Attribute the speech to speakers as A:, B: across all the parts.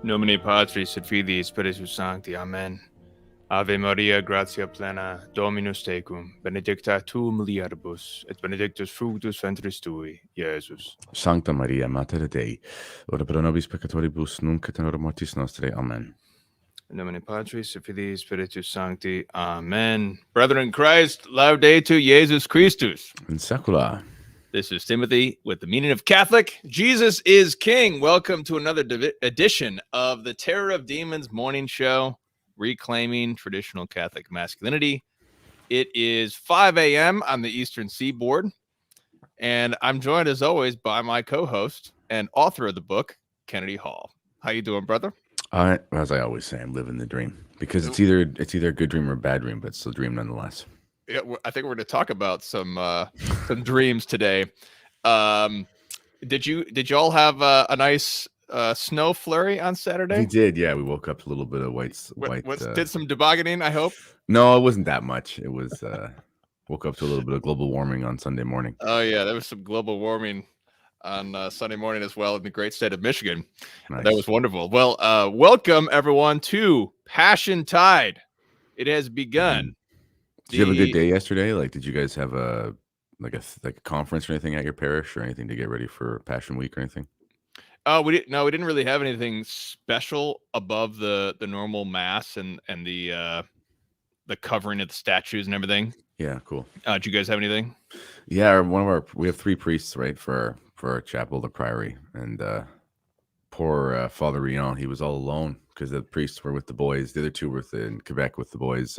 A: Nomine Patris et Filii Spiritus Sancti. Amen. Ave Maria, gratia plena, Dominus tecum, benedicta tu mulieribus, et benedictus fructus ventris tui, Iesus.
B: Sancta Maria, Mater Dei, ora pro nobis peccatoribus, nunc et in hora mortis nostrae. Amen.
A: In nomine Patris et Filii Spiritus Sancti. Amen. Brethren in Christ, laudetur Jesus Christus.
B: In secula.
A: This is Timothy with the meaning of Catholic. Jesus is King. Welcome to another edition of the Terror of Demons morning show, reclaiming traditional Catholic masculinity. It is 5 a.m. on the Eastern Seaboard, and I'm joined as always by my co-host and author of the book, Kennedy Hall. How you doing, brother?
B: As I always say, I'm living the dream because it's either a good dream or a bad dream, but it's still a dream nonetheless.
A: Yeah, I think we're going to talk about some dreams today. Did you all have a nice snow flurry on Saturday?
B: We did, yeah. We woke up to a little bit of white.
A: Did some tobogganing, I hope?
B: No, it wasn't that much. It was woke up to a little bit of global warming on Sunday morning.
A: Oh yeah, there was some global warming on Sunday morning as well in the great state of Michigan. Nice. That was wonderful. Well, welcome everyone to Passion Tide. It has begun.
B: Mm-hmm. Did you have a good day yesterday? Like, did you guys have a conference or anything at your parish or anything to get ready for Passion Week or anything?
A: We didn't really have anything special above the normal mass and the covering of the statues and everything.
B: Yeah, cool.
A: Did you guys have anything?
B: Yeah, we have 3 priests, right, for our chapel, the priory, and poor Father Rion, he was all alone because the priests were with the boys. The other 2 were in Quebec with the boys.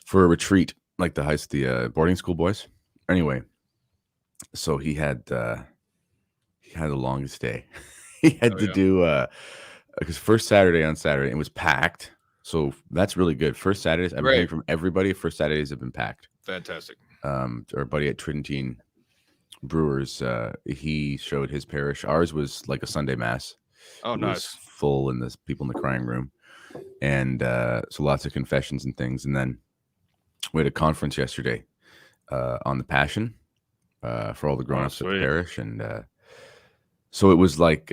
B: For a retreat, like the boarding school boys. Anyway, so he had the longest day. He had to do because first Saturday it was packed. So that's really good. First Saturdays, I'm hearing from everybody. First Saturdays have been packed.
A: Fantastic.
B: Our buddy at Tridentine Brewers, he showed his parish. Ours was like a Sunday mass.
A: Oh,
B: it
A: nice.
B: Was full, and there's people in the crying room, and so lots of confessions and things, and then. We had a conference yesterday on the Passion for all the grown-ups at the parish, and so it was like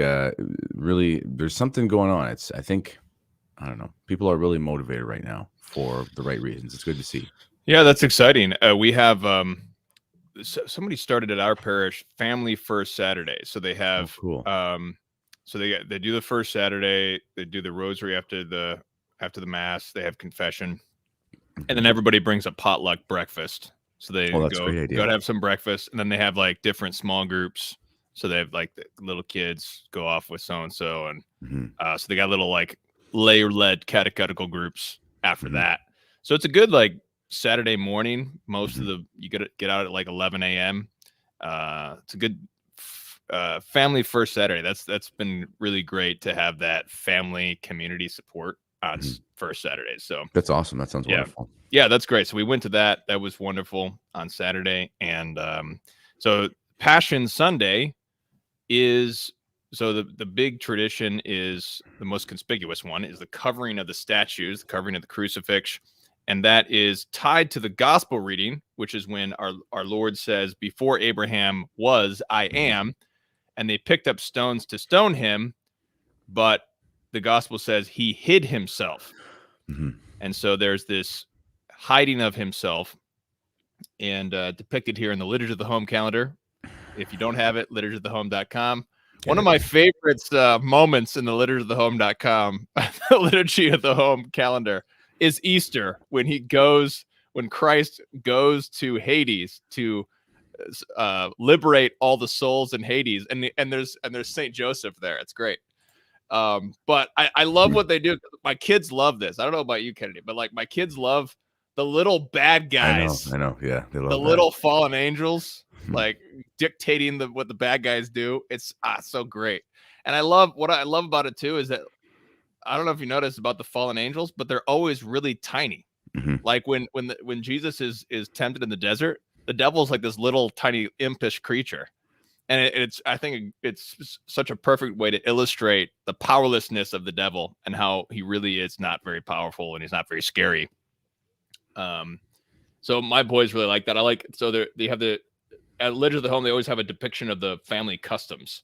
B: really. There's something going on. I don't know. People are really motivated right now for the right reasons. It's good to see.
A: Yeah, that's exciting. We have somebody started at our parish Family First Saturday, so they have
B: cool.
A: So they do the first Saturday. They do the rosary after the mass. They have confession. And then everybody brings a potluck breakfast. So they go to have some breakfast. And then they have like different small groups. So they have like the little kids go off with so-and-so. And so they got little like layer-led catechetical groups after that. So it's a good like Saturday morning. Most of you get out at like 11 a.m. It's a good family first Saturday. That's been really great to have that family community support on first Saturday. So
B: that's awesome. That sounds wonderful.
A: Yeah, that's great. So we went to that. That was wonderful on Saturday. And so Passion Sunday is the big tradition is the most conspicuous one is the covering of the statues, the covering of the crucifix. And that is tied to the gospel reading, which is when our Lord says, before Abraham was, I am. And they picked up stones to stone him, but the gospel says he hid himself. And so there's this hiding of himself and depicted here in the Liturgy of the Home calendar. If you don't have it, liturgyofthehome.com. One of my favorites moments in the liturgyofthehome.com, the Liturgy of the Home calendar, is Easter when Christ goes to Hades to liberate all the souls in Hades. And there's Saint Joseph there. It's great. But I love what they do. My kids love this. I don't know about you, Kennedy, but like my kids love the little bad guys.
B: I know. Yeah. They love the
A: little fallen angels, like dictating what the bad guys do. It's so great. And what I love about it too is that I don't know if you noticed about the fallen angels, but they're always really tiny. Like when Jesus is tempted in the desert, the devil's like this little tiny impish creature. And I think it's such a perfect way to illustrate the powerlessness of the devil and how he really is not very powerful and he's not very scary. So my boys really like that. They have at Liturgy of the Home, they always have a depiction of the family customs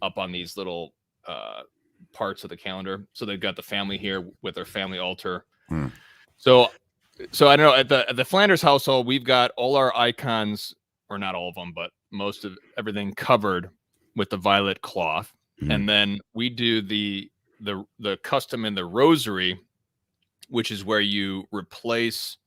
A: up on these little parts of the calendar. So they've got the family here with their family altar.
B: Hmm.
A: So I don't know, at the Flanders household, we've got all our icons, or not all of them, but most of everything covered with the violet cloth.
B: Hmm.
A: And then we do the custom in the rosary, which is where you replace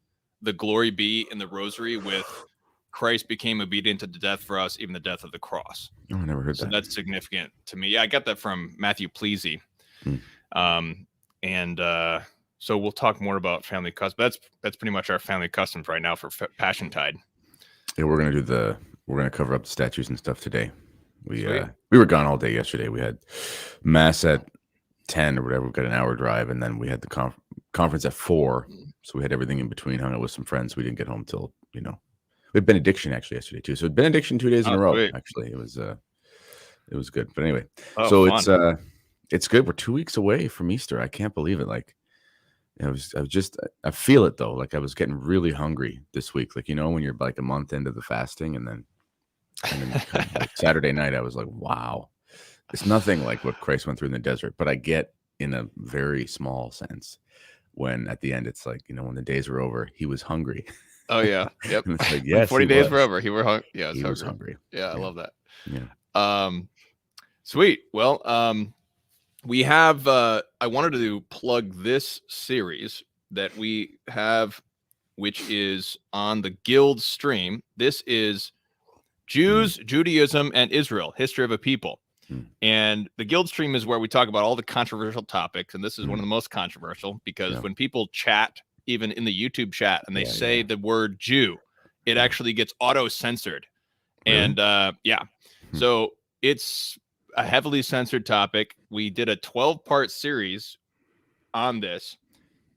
A: the glory be in the rosary with Christ became obedient to the death for us, even the death of the cross.
B: Oh, I never heard
A: So
B: that.
A: that's significant to me. Yeah, I got that from Matthew Pleasy. And so we'll talk more about family customs. That's pretty much our family customs right now for Passion Tide.
B: Yeah, we're gonna cover up the statues and stuff today. We were gone all day yesterday. We had mass at 10 or whatever. We got an hour drive, and then we had the conference at 4. So we had everything in between. Hung out with some friends. We didn't get home till we had benediction actually yesterday too. So benediction 2 days in a row.
A: Sweet.
B: Actually, it was good. But anyway,
A: so
B: fun. It's good. We're 2 weeks away from Easter. I can't believe it. Like, I feel it though. Like I was getting really hungry this week. Like, when you're like a month into the fasting, and then like Saturday night, I was like, wow, it's nothing like what Christ went through in the desert. But I get in a very small sense when at the end, it's like, when the days were over, he was hungry.
A: Oh yeah. Yep.
B: And it's like, yes,
A: 40 days were over. He
B: was hungry.
A: Yeah, I love that.
B: Yeah.
A: Sweet. Well, we have I wanted to plug this series that we have, which is on the Guild stream. This is Jews, Judaism, and Israel, History of a People. And the Guild stream is where we talk about all the controversial topics, and this is one of the most controversial because when people chat, even in the YouTube chat, and they say the word Jew, it actually gets auto-censored. Really? And so it's a heavily censored topic. We did a 12-part series on this,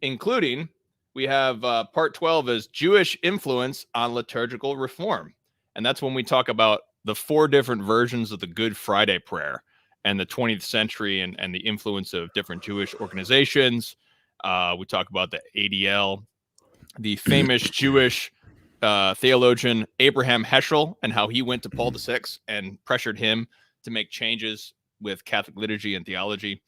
A: including we have part 12 is Jewish influence on liturgical reform. And that's when we talk about the 4 different versions of the Good Friday prayer and the 20th century and the influence of different Jewish organizations. We talk about the ADL, the famous Jewish theologian Abraham Heschel, and how he went to Paul VI and pressured him to make changes with Catholic liturgy and theology.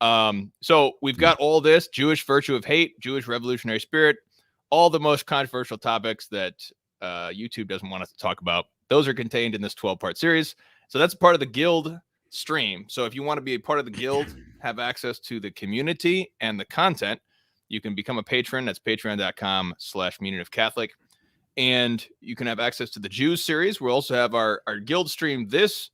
A: So we've got all this: Jewish virtue of hate, Jewish revolutionary spirit, all the most controversial topics that YouTube doesn't want us to talk about. Those are contained in this 12-part series. So that's part of the Guild stream. So if you want to be a part of the Guild, have access to the community and the content, you can become a patron. That's patreon.com/MunionofCatholic. And you can have access to the Jews series. We'll also have our Guild stream this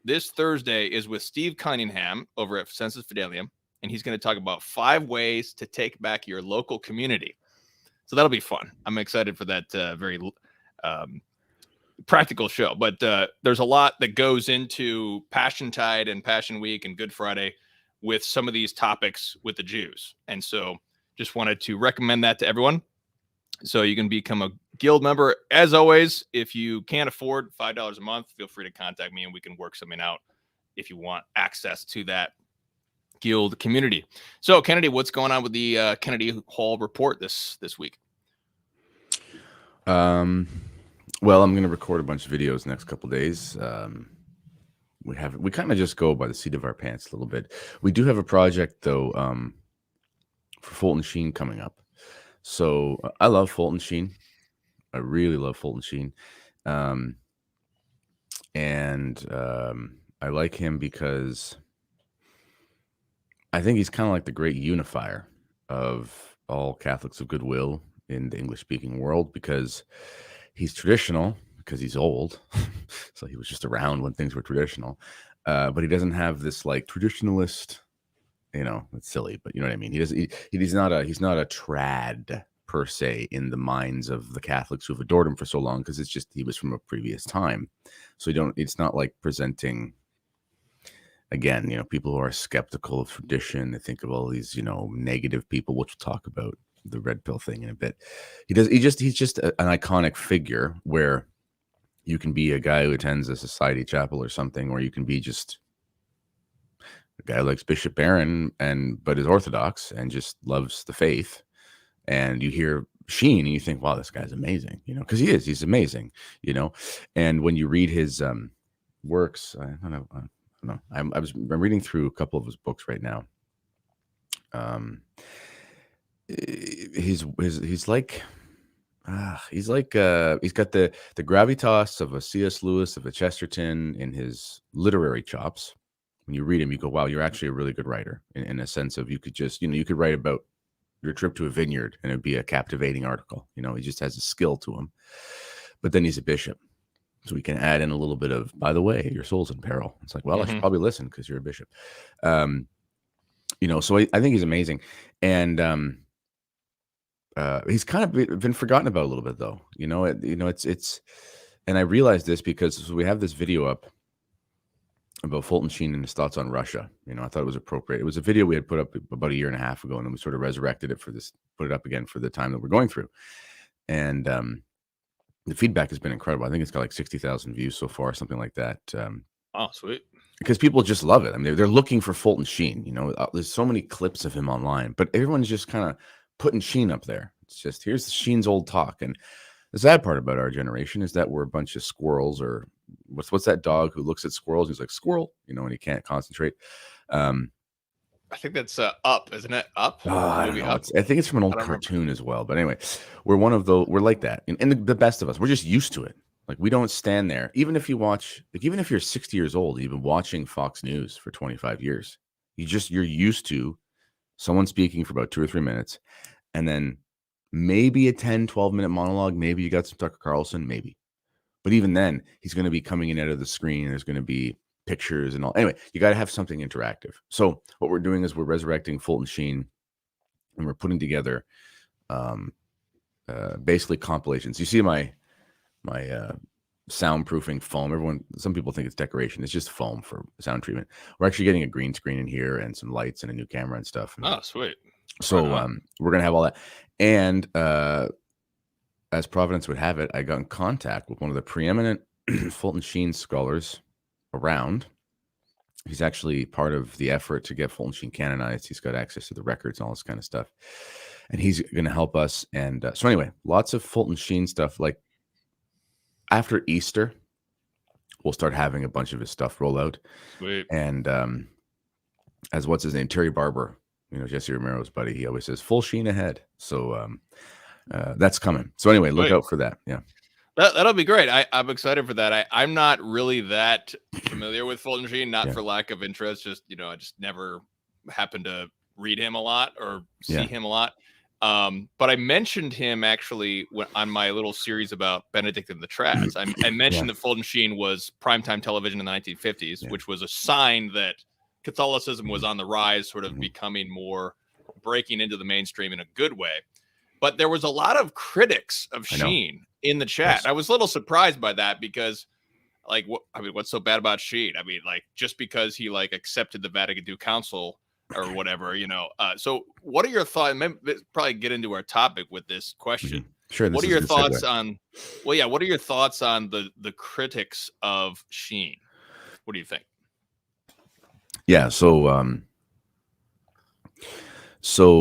A: Thursday is with Steve Cunningham over at Sensus Fidelium, and he's going to talk about 5 ways to take back your local community. So that'll be fun. I'm excited for that very practical show. But there's a lot that goes into Passion Tide and Passion Week and Good Friday with some of these topics with the Jews. And so just wanted to recommend that to everyone. So you can become a Guild member. As always, if you can't afford $5 a month, feel free to contact me and we can work something out if you want access to that Guild community. So Kennedy, what's going on with the Kennedy Hall report this week?
B: Well, I'm going to record a bunch of videos next couple days. We kind of just go by the seat of our pants a little bit. We do have a project though, for Fulton Sheen coming up. So I love Fulton Sheen. I really love Fulton Sheen. I like him because I think he's kind of like the great unifier of all Catholics of goodwill in the English-speaking world, because he's traditional, because he's old. So he was just around when things were traditional. But he doesn't have this like traditionalist, it's silly, but you know what I mean? He's not a trad per se in the minds of the Catholics who've adored him for so long, because it's just he was from a previous time. So it's not like presenting, again, people who are skeptical of tradition. They think of all these, negative people, which we'll talk about the red pill thing in a bit. He's just an iconic figure where you can be a guy who attends a society chapel or something, or you can be just a guy who likes Bishop Barron but is Orthodox and just loves the faith. And you hear Sheen and you think, wow, this guy's amazing, because he's amazing, And when you read his works, I don't know, No, I'm reading through a couple of his books right now. He's like he's got the gravitas of a C.S. Lewis, of a Chesterton in his literary chops. When you read him, you go, wow, you're actually a really good writer, in a sense of you could just, you could write about your trip to a vineyard and it'd be a captivating article. He just has a skill to him. But then he's a bishop. So we can add in a little bit of, by the way, your soul's in peril. It's like, well, I should probably listen because you're a bishop. So I think he's amazing. And he's kind of been forgotten about a little bit, though. It's, and I realized this because we have this video up about Fulton Sheen and his thoughts on Russia. I thought it was appropriate. It was a video we had put up about 1.5 years ago, and then we sort of resurrected it put it up again for the time that we're going through. And the feedback has been incredible. I think it's got like 60,000 views so far, something like that.
A: Oh, sweet.
B: Because people just love it. I mean, they're looking for Fulton Sheen. There's so many clips of him online, but everyone's just kind of putting Sheen up there. It's just, here's Sheen's old talk. And the sad part about our generation is that we're a bunch of squirrels, or what's that dog who looks at squirrels? He's like, squirrel, and he can't concentrate.
A: I think that's Up, isn't it? Up.
B: I don't know. Up? I think it's from an old cartoon as well. But anyway, we're one of those. We're like that, and the best of us. We're just used to it. Like, we don't stand there. Even if you're 60 years old, you've been watching Fox News for 25 years. You're used to someone speaking for about 2 or 3 minutes, and then maybe a 10, 12-minute monologue. Maybe you got some Tucker Carlson, maybe. But even then, he's going to be coming in out of the screen. There's going to be pictures and all. Anyway, you got to have something interactive. So what we're doing is we're resurrecting Fulton Sheen, and we're putting together basically compilations. You see my soundproofing foam. Some people think it's decoration. It's just foam for sound treatment. We're actually getting a green screen in here and some lights and a new camera and stuff.
A: Oh, sweet.
B: So we're going to have all that. And as Providence would have it, I got in contact with one of the preeminent Fulton Sheen scholars around. He's actually part of the effort to get Fulton Sheen canonized. He's got access to the records and all this kind of stuff. And he's going to help us. And so anyway, lots of Fulton Sheen stuff. Like, after Easter, we'll start having a bunch of his stuff roll out.
A: Sweet.
B: And as what's his name, Terry Barber, Jesse Romero's buddy, he always says, full Sheen ahead. So that's coming. So anyway, look out for that. Yeah.
A: That'll be great. I'm excited for that. I'm not really that familiar with Fulton Sheen, not for lack of interest. Just, I just never happened to read him a lot or see him a lot. But I mentioned him actually on my little series about Benedict and the Trads. I mentioned that Fulton Sheen was primetime television in the 1950s, which was a sign that Catholicism was on the rise, sort of becoming more, breaking into the mainstream in a good way. But there was a lot of critics of Sheen in the chat. Yes. I was a little surprised by that because, what's so bad about Sheen? I mean, just because he accepted the Vatican II Council or whatever, So what are your thoughts? Let's probably get into our topic with this question.
B: Mm-hmm. Sure.
A: What are your thoughts on? Well, yeah. What are your thoughts on the critics of Sheen? What do you think?
B: Yeah. So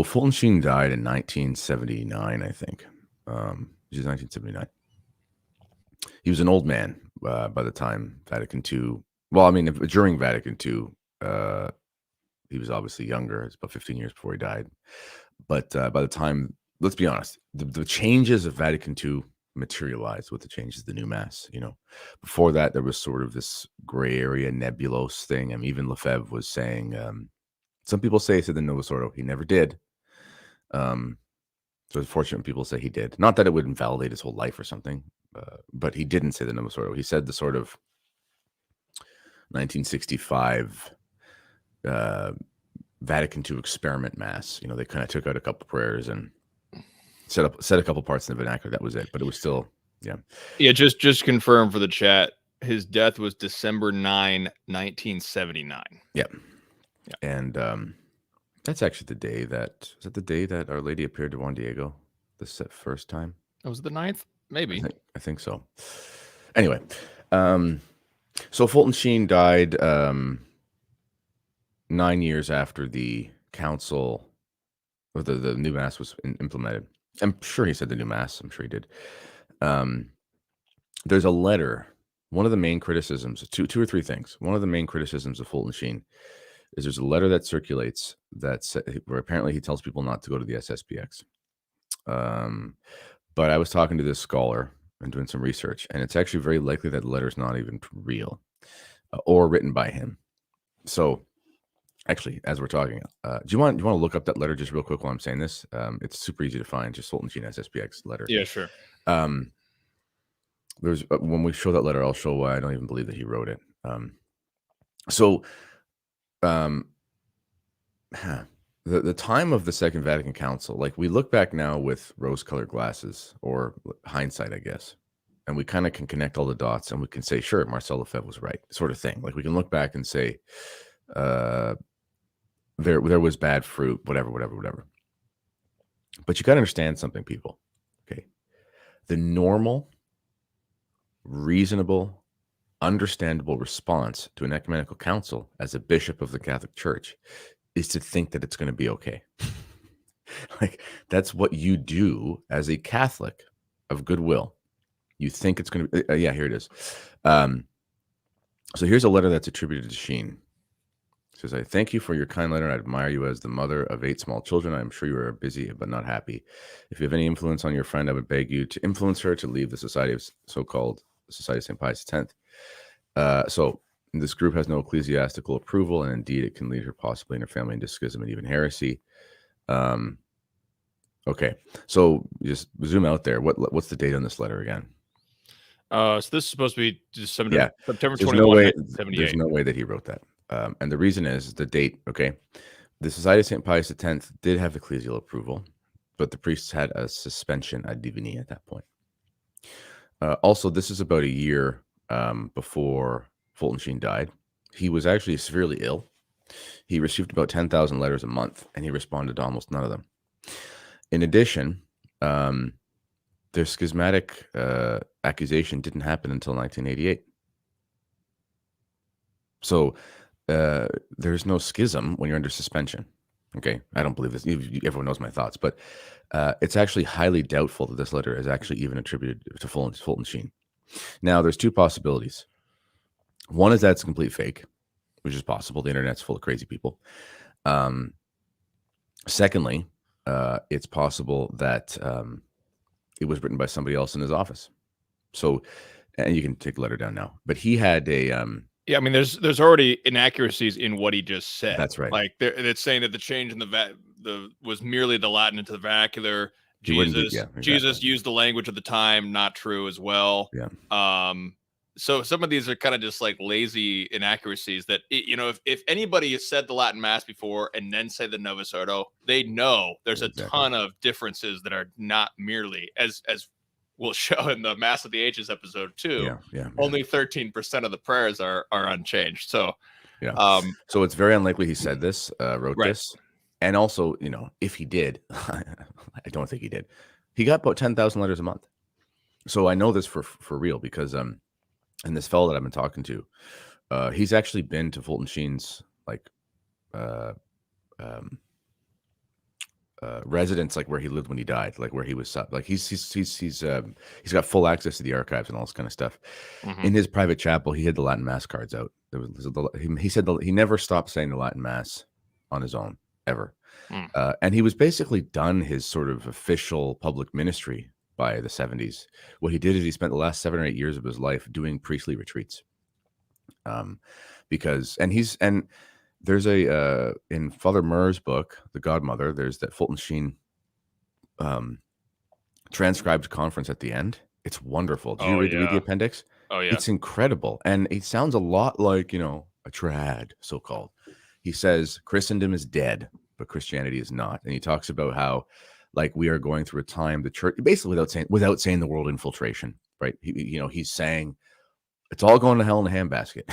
B: Fulton Sheen died in 1979, I think. Which is 1979. He was an old man by the time Vatican II. Well, I mean, during Vatican II, he was obviously younger. It's about 15 years before he died. But by the time, let's be honest, the changes of Vatican II materialized with the changes of the new Mass. Before that, there was sort of this gray area nebulous thing. I mean, even Lefebvre was saying, some people say he said the Novus Ordo. He never did. So it's fortunate people say he did. Not that it would invalidate his whole life or something, but he didn't say the Novus Ordo. He said the sort of 1965 Vatican II experiment Mass. They kind of took out a couple prayers and said a couple parts in the vernacular. That was it, but it was still,
A: yeah. Just confirm for the chat. His death was December 9, 1979.
B: Yeah. And that's actually the day that Our Lady appeared to Juan Diego the first time.
A: Oh, was it the 9th? Maybe.
B: I think so. Anyway, so Fulton Sheen died 9 years after the council, or the new Mass was implemented. I'm sure he said the new Mass. I'm sure he did. There's a letter. one of the main criticisms, two or three things. One of the main criticisms of Fulton Sheen is there's a letter that circulates where apparently he tells people not to go to the SSPX. But I was talking to this scholar and doing some research, and it's actually very likely that the letter is not even real or written by him. So, actually, as we're talking, do you want to look up that letter just real quick while I'm saying this? It's super easy to find. Just Fulton Sheen SSPX letter.
A: Yeah, sure.
B: There's when we show that letter, I'll show why I don't even believe that he wrote it. The time of the Second Vatican Council, like we look back now with rose-colored glasses or hindsight, I guess, and we kind of can connect all the dots and we can say, sure, Marcel Lefebvre was right, sort of thing. Like we can look back and say, there was bad fruit, whatever. But you got to understand something, people. Okay, the normal, reasonable, understandable response to an ecumenical council as a bishop of the Catholic Church is to think that it's going to be okay. Like that's what you do as a Catholic of goodwill. You think it's going to be, yeah, here it is. So here's a letter that's attributed to Sheen. It says, I thank you for your kind letter. I admire you as the mother of 8 small children. I'm sure you are busy, but not happy. If you have any influence on your friend, I would beg you to influence her to leave the Society of so-called Society of St. Pius X. So this group has no ecclesiastical approval, and indeed it can lead her possibly and her family into schism and even heresy. Okay, so just zoom out there. What's the date on this letter again?
A: So this is supposed to be September
B: there's
A: 21,
B: no way,
A: 1978.
B: There's no way that he wrote that. And the reason is the date. Okay, the Society of St. Pius X did have ecclesial approval, but the priests had a suspension ad divini at that point. Also, this is about a year before Fulton Sheen died. He was actually severely ill. He received about 10,000 letters a month, and he responded to almost none of them. In addition, their schismatic accusation didn't happen until 1988. So there's no schism when you're under suspension. Okay, I don't believe this. Everyone knows my thoughts, but it's actually highly doubtful that this letter is actually even attributed to Fulton Sheen. Now, there's two possibilities. One is that it's a complete fake, which is possible. The internet's full of crazy people. Secondly, it's possible that it was written by somebody else in his office. So, and you can take the letter down now. But he had a
A: yeah, I mean, there's already inaccuracies in what he just said.
B: That's right.
A: Like it's saying that the change in the was merely the Latin into the vernacular. Jesus used the language of the time. Not true as well.
B: Yeah.
A: So some of these are kind of just like lazy inaccuracies that, if anybody has said the Latin Mass before and then say the Novus Ordo, they know there's a ton of differences that are not merely, as we'll show in the Mass of the Ages episode 2, only 13% of the prayers are unchanged. So,
B: so it's very unlikely he said this, wrote this. And also, if he did, I don't think he did. He got about 10,000 letters a month. So I know this for real because, and this fellow that I've been talking to, he's actually been to Fulton Sheen's residence, like where he lived when he died, like where he was, like he's got full access to the archives and all this kind of stuff. In his private chapel, he had the Latin Mass cards out. He said he never stopped saying the Latin Mass on his own ever, and he was basically done his sort of official public ministry by the 70s. What he did is he spent the last 7 or 8 years of his life doing priestly retreats. Because there's a in Father Murr's book, The Godmother, there's that Fulton Sheen transcribed conference at the end. It's wonderful. Did you read the appendix?
A: Oh yeah.
B: It's incredible. And it sounds a lot like, a trad, so-called. He says Christendom is dead, but Christianity is not. And he talks about how like we are going through a time, the church, basically without saying the word infiltration, right? He's saying it's all going to hell in a handbasket.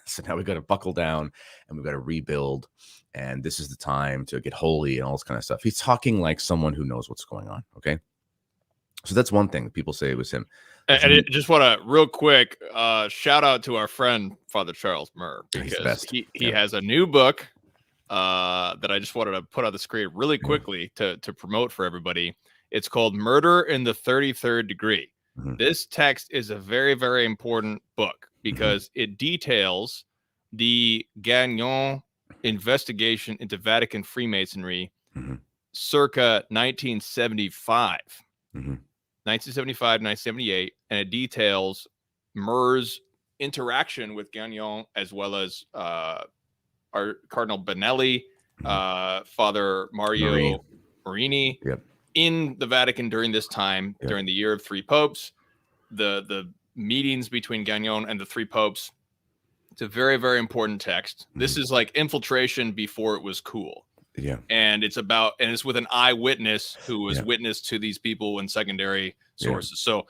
B: So now we got to buckle down and we've got to rebuild. And this is the time to get holy and all this kind of stuff. He's talking like someone who knows what's going on. Okay. So that's one thing that people say it was him.
A: And I just want to real quick shout out to our friend, Father Charles Murr, because he has a new book that I just wanted to put on the screen really quickly to promote for everybody. It's called Murder in the 33rd Degree. This text is a very, very important book because it details the Gagnon investigation into Vatican Freemasonry circa 1975. 1975, 1978, and it details Murr's interaction with Gagnon, as well as our Cardinal Benelli, Father Mario Marini, in the Vatican during this time, during the year of three popes, the meetings between Gagnon and the three popes. It's a very, very important text. This is like infiltration before it was cool.
B: Yeah.
A: And it's with an eyewitness who was witness to these people in secondary sources. So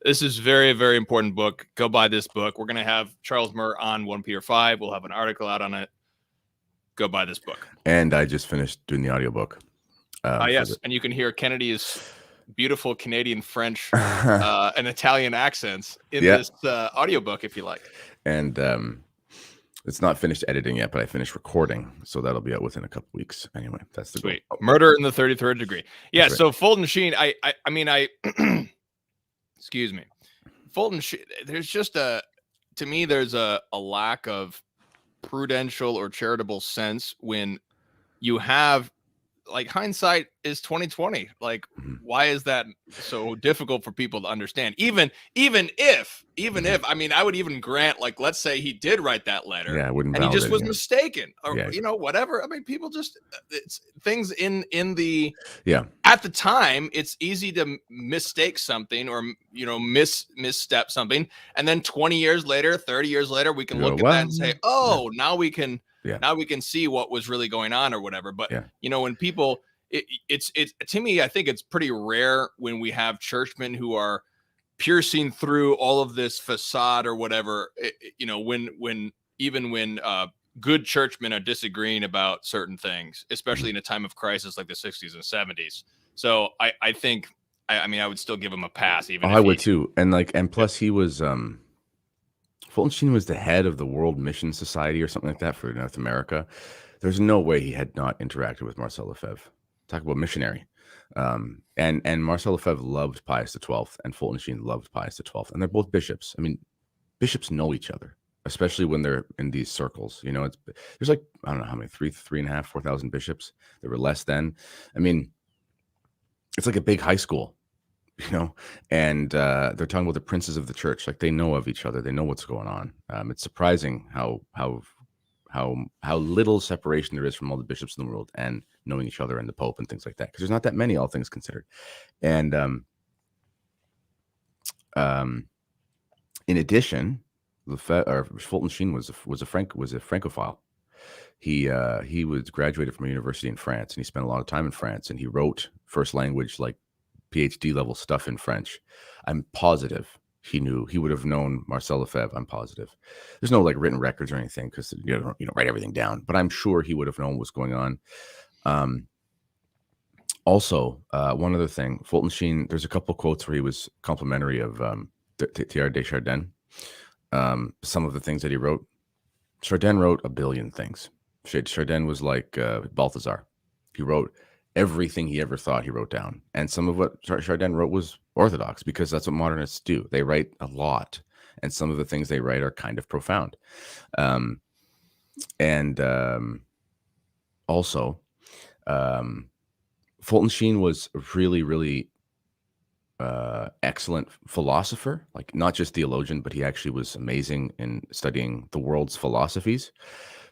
A: this is very, very important book. Go buy this book. We're going to have Charles Murr on 1 Peter 5. We'll have an article out on it. Go buy this book.
B: And I just finished doing the audiobook.
A: Yes. And you can hear Kennedy's beautiful Canadian French and Italian accents in this audiobook, if you like.
B: And it's not finished editing yet, but I finished recording, so that'll be out within a couple weeks. Anyway, that's the
A: sweet goal. Murder in the 33rd Degree. Yeah. Right. So Fulton Sheen, I mean, excuse me, Fulton Sheen. There's just to me, there's a lack of prudential or charitable sense when you have, like, hindsight is 2020. Like, why is that so difficult for people to understand? Even if, I mean, I would even grant, like, let's say he did write that letter, and he just was mistaken, or whatever. I mean, people just, it's things in the at the time. It's easy to mistake something or misstep something, and then 20 years later, 30 years later, we can look at that and say, oh, now we can. Now we can see what was really going on or whatever. But, when people, it's to me, I think it's pretty rare when we have churchmen who are piercing through all of this facade or whatever, when good churchmen are disagreeing about certain things, especially in a time of crisis like the 60s and 70s. So I think, I mean, I would still give him a pass. Even
B: I would too. And plus he was, Fulton Sheen was the head of the World Mission Society or something like that for North America. There's no way he had not interacted with Marcel Lefebvre. Talk about missionary. And Marcel Lefebvre loved Pius XII, and Fulton Sheen loved Pius XII. And they're both bishops. I mean, bishops know each other, especially when they're in these circles. There's like, I don't know how many, 3,500, 4,000 bishops. There were less then. I mean, it's like a big high school. And they're talking about the princes of the church. Like, they know of each other. They know what's going on. It's surprising how little separation there is from all the bishops in the world and knowing each other and the Pope and things like that. Because there's not that many, all things considered. And in addition, Fulton Sheen was a Francophile. He was graduated from a university in France, and he spent a lot of time in France. And he wrote first language, like, PhD level stuff in French. I'm positive he would have known Marcel Lefebvre. I'm positive. There's no like written records or anything because you don't write everything down, but I'm sure he would have known what's going on. Also, one other thing, Fulton Sheen, there's a couple of quotes where he was complimentary of Teilhard de Chardin. Some of the things that he wrote. Chardin wrote a billion things. Chardin was like Balthazar. He wrote everything he ever thought, he wrote down. And some of what Chardin wrote was orthodox, because that's what modernists do. They write a lot, and some of the things they write are kind of profound. Also, Fulton Sheen was a really, really excellent philosopher, like not just theologian, but he actually was amazing in studying the world's philosophies.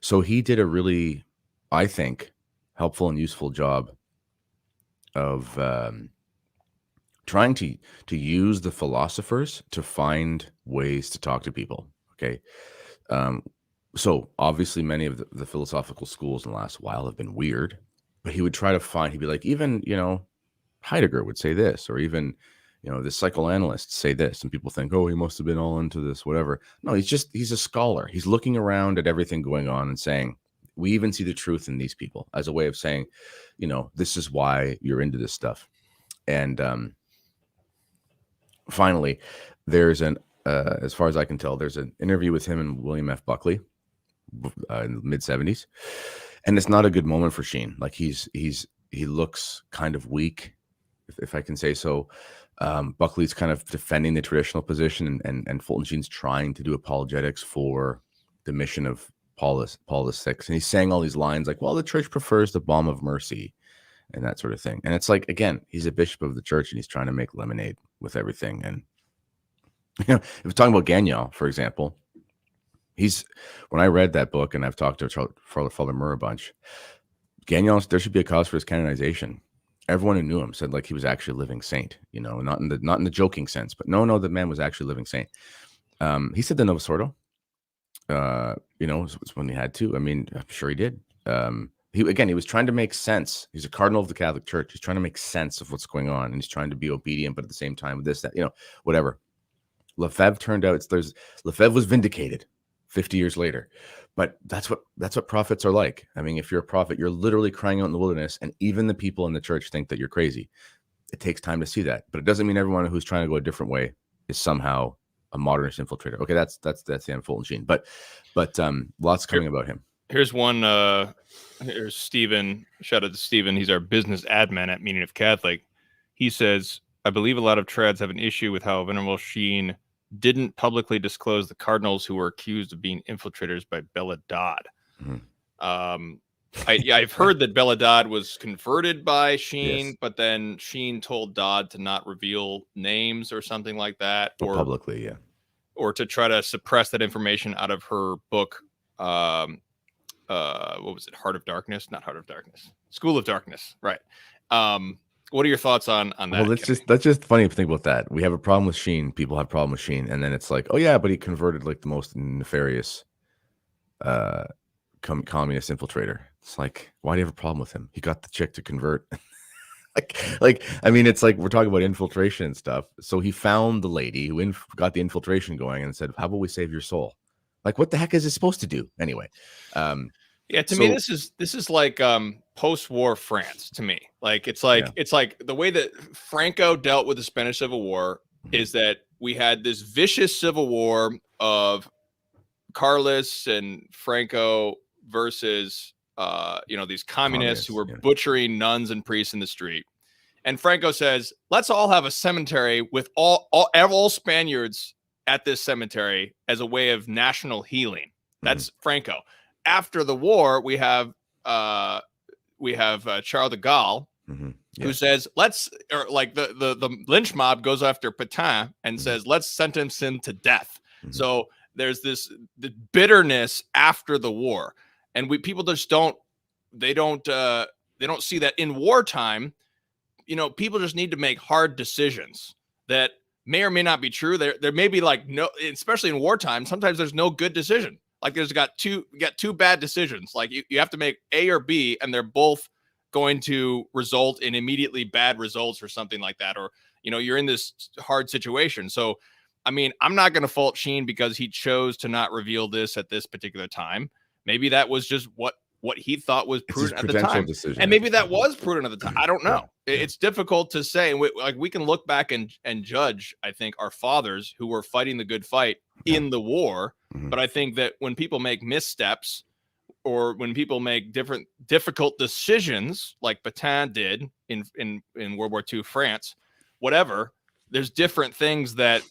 B: So he did a really, I think, helpful and useful job of trying to use the philosophers to find ways to talk to people. Okay. So obviously many of the philosophical schools in the last while have been weird, but he would try to find, he'd be like, even, Heidegger would say this, or even, the psychoanalysts say this, and people think, oh, he must have been all into this, whatever. No, he's a scholar. He's looking around at everything going on and saying, we even see the truth in these people, as a way of saying, this is why you're into this stuff. And finally, there's as far as I can tell, there's an interview with him and William F. Buckley in the mid-70s. And it's not a good moment for Sheen. Like he looks kind of weak, if I can say so. Buckley's kind of defending the traditional position, and Fulton Sheen's trying to do apologetics for the mission of Paul VI. And he's saying all these lines like, well, the church prefers the balm of mercy and that sort of thing. And it's like, again, he's a bishop of the church and he's trying to make lemonade with everything. And, if we're talking about Gagnon, for example, when I read that book, and I've talked to Father Murr a bunch, Gagnon, there should be a cause for his canonization. Everyone who knew him said like he was actually a living saint, not in the joking sense, but no, the man was actually a living saint. He said the Novus Ordo, when he had to. I mean, I'm sure he did. He was trying to make sense. He's a cardinal of the Catholic Church. He's trying to make sense of what's going on, and he's trying to be obedient, but at the same time, this, that, whatever. Lefebvre turned out Lefebvre was vindicated 50 years later. But that's what prophets are like. I mean, if you're a prophet, you're literally crying out in the wilderness, and even the people in the church think that you're crazy. It takes time to see that, but it doesn't mean everyone who's trying to go a different way is somehow a modernist infiltrator. Okay, that's the end of Fulton Sheen. But lots coming about him.
A: Here's one. Here's Stephen. Shout out to Stephen. He's our business admin at Meaning of Catholic. He says, I believe a lot of trads have an issue with how Venerable Sheen didn't publicly disclose the cardinals who were accused of being infiltrators by Bella Dodd. Mm-hmm. I've heard that Bella Dodd was converted by Sheen, yes, but then Sheen told Dodd to not reveal names or something like that,
B: or publicly, yeah,
A: or to try to suppress that information out of her book. What was it? Heart of Darkness? Not Heart of Darkness. School of Darkness. Right. What are your thoughts on that?
B: Well, that's just funny to think about that. We have a problem with Sheen. People have a problem with Sheen, and then it's like, oh yeah, but he converted like the most nefarious communist infiltrator. It's like, why do you have a problem with him? He got the chick to convert. like I mean, it's like we're talking about infiltration and stuff. So he found the lady who got the infiltration going and said, "How about we save your soul?" Like, what the heck is it supposed to do anyway?
A: Yeah, to me, this is like post-war France. To me, like it's like the way that Franco dealt with the Spanish Civil War is that we had this vicious civil war of Carlos and Franco versus these communists who were butchering nuns and priests in the street. And Franco says, let's all have a cemetery with all Spaniards at this cemetery as a way of national healing. That's Franco. After the war, we have Charles de Gaulle, who says, the lynch mob goes after Pétain and says, let's sentence him to death. So there's the bitterness after the war. And people just don't see that in wartime. People just need to make hard decisions that may or may not be true. There may be especially in wartime, sometimes there's no good decision. Like you got two bad decisions. Like you have to make A or B, and they're both going to result in immediately bad results or something like that. Or, you're in this hard situation. So, I mean, I'm not going to fault Sheen because he chose to not reveal this at this particular time. Maybe that was just what he thought was prudent at the time. Decision. And maybe that was prudent at the time. I don't know. Yeah. It's difficult to say. We can look back and judge, I think, our fathers who were fighting the good fight in the war. But I think that when people make missteps or when people make difficult decisions like Pétain did in World War II France, whatever, there's different things that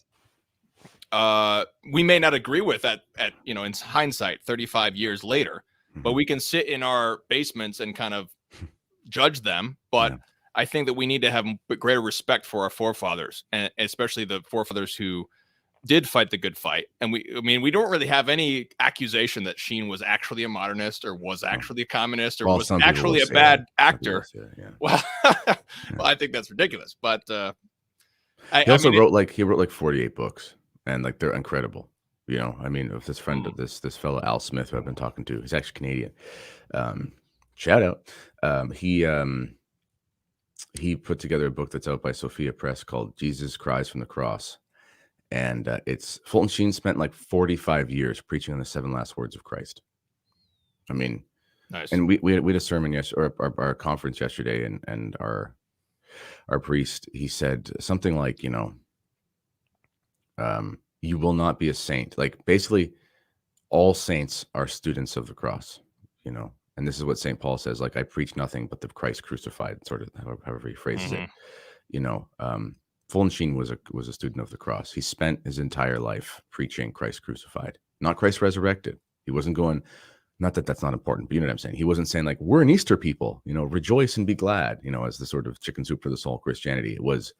A: we may not agree with at in hindsight 35 years later, but we can sit in our basements and kind of judge them. But I think that we need to have greater respect for our forefathers, and especially the forefathers who did fight the good fight. And we don't really have any accusation that Sheen was actually a modernist or was actually a communist or was actually a bad actor. Well, I think that's ridiculous. But
B: he also wrote 48 books, and they're incredible. Of this friend of this fellow Al Smith who I've been talking to, he's actually Canadian. Shout out. He put together a book that's out by Sophia Press called Jesus Cries from the Cross. And it's Fulton Sheen spent 45 years preaching on the 7 last words of Christ. I mean, nice. And we had a sermon yesterday, or our conference yesterday, and our priest, he said something like, you will not be a saint. Like, basically, all saints are students of the cross, and this is what St. Paul says, I preach nothing but the Christ crucified, sort of however he phrases it, Fulton Sheen was a student of the cross. He spent his entire life preaching Christ crucified, not Christ resurrected. He wasn't going, not that that's not important, but you know what I'm saying? He wasn't saying like, we're an Easter people, rejoice and be glad, as the sort of chicken soup for the soul Christianity. It was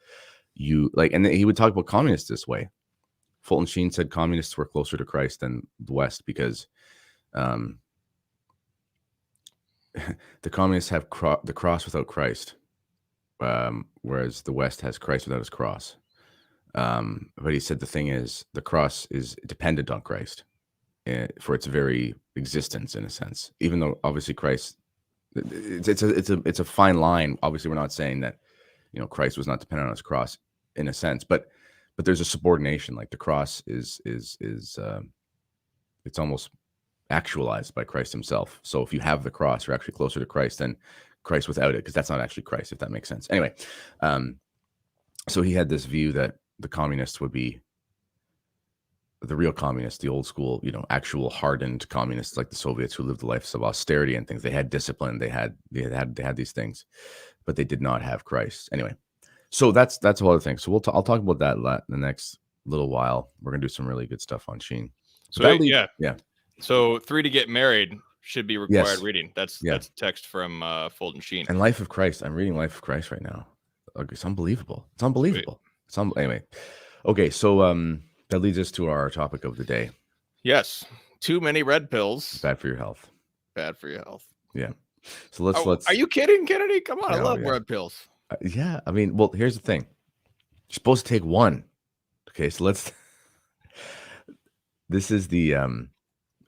B: and he would talk about communists this way. Fulton Sheen said communists were closer to Christ than the West because the communists have the cross without Christ. Whereas the West has Christ without his cross. But he said the thing is, the cross is dependent on Christ for its very existence, in a sense. Even though obviously Christ, it's a fine line. Obviously, we're not saying that Christ was not dependent on his cross, in a sense, but there's a subordination. Like the cross is it's almost actualized by Christ himself. So if you have the cross, you're actually closer to Christ than Christ without it, because that's not actually Christ, if that makes sense. Anyway, so he had this view that the communists would be the real communists, the old school, actual hardened communists like the Soviets who lived a life of austerity and things. They had discipline, they had these things, but they did not have Christ. Anyway, so that's a whole other thing. So I'll talk about that in the next little while. We're gonna do some really good stuff on Sheen.
A: So yeah. So 3 to Get Married should be required reading. That's text from Fulton Sheen.
B: And Life of Christ. I'm reading Life of Christ right now. It's unbelievable. Anyway. Okay, so that leads us to our topic of the day.
A: Yes. Too many red pills.
B: Bad for your health. Yeah. So let's.
A: Are you kidding, Kennedy? Come on, I love red pills.
B: Yeah. I mean, well, here's the thing. You're supposed to take one. Okay, so let's. This is the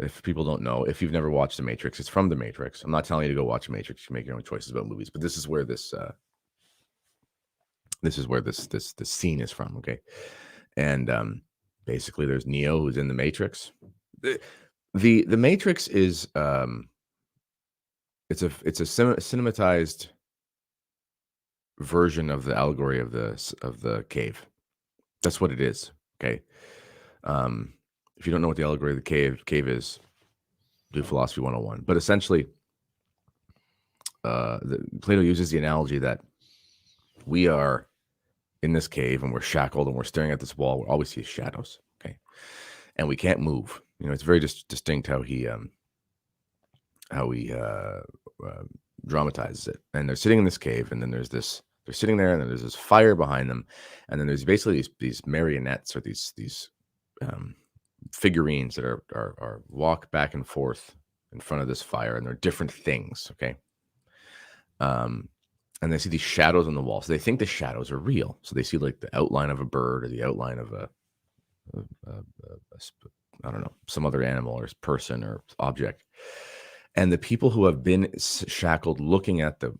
B: if people don't know, if you've never watched The Matrix, it's from The Matrix. I'm not telling you to go watch The Matrix. You make your own choices about movies, but this is where this scene is from. Okay, and basically, there's Neo who's in the Matrix. The Matrix is it's a cinematized version of the allegory of the cave. That's what it is. Okay. If you don't know what the allegory of the cave is, do Philosophy 101. But essentially, Plato uses the analogy that we are in this cave and we're shackled and we're staring at this wall. We always see shadows, okay, and we can't move. It's very distinct how he dramatizes it. And they're sitting in this cave, and then they're sitting there, and then there's this fire behind them, and then there's basically these marionettes or these figurines that are walk back and forth in front of this fire, and they're different things, okay, and they see these shadows on the wall, so they think the shadows are real. So they see like the outline of a bird or the outline of a I don't know, some other animal or person or object. And the people who have been shackled looking at the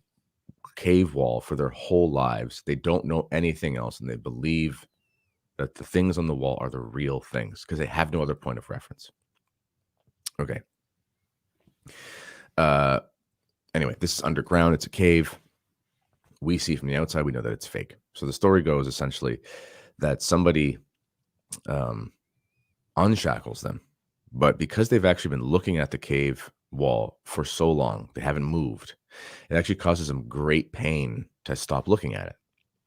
B: cave wall for their whole lives, they don't know anything else, and they believe that the things on the wall are the real things because they have no other point of reference. Okay. Anyway, this is underground. It's a cave. We see from the outside, we know that it's fake. So the story goes essentially that somebody unshackles them, but because they've actually been looking at the cave wall for so long, they haven't moved. It actually causes them great pain to stop looking at it.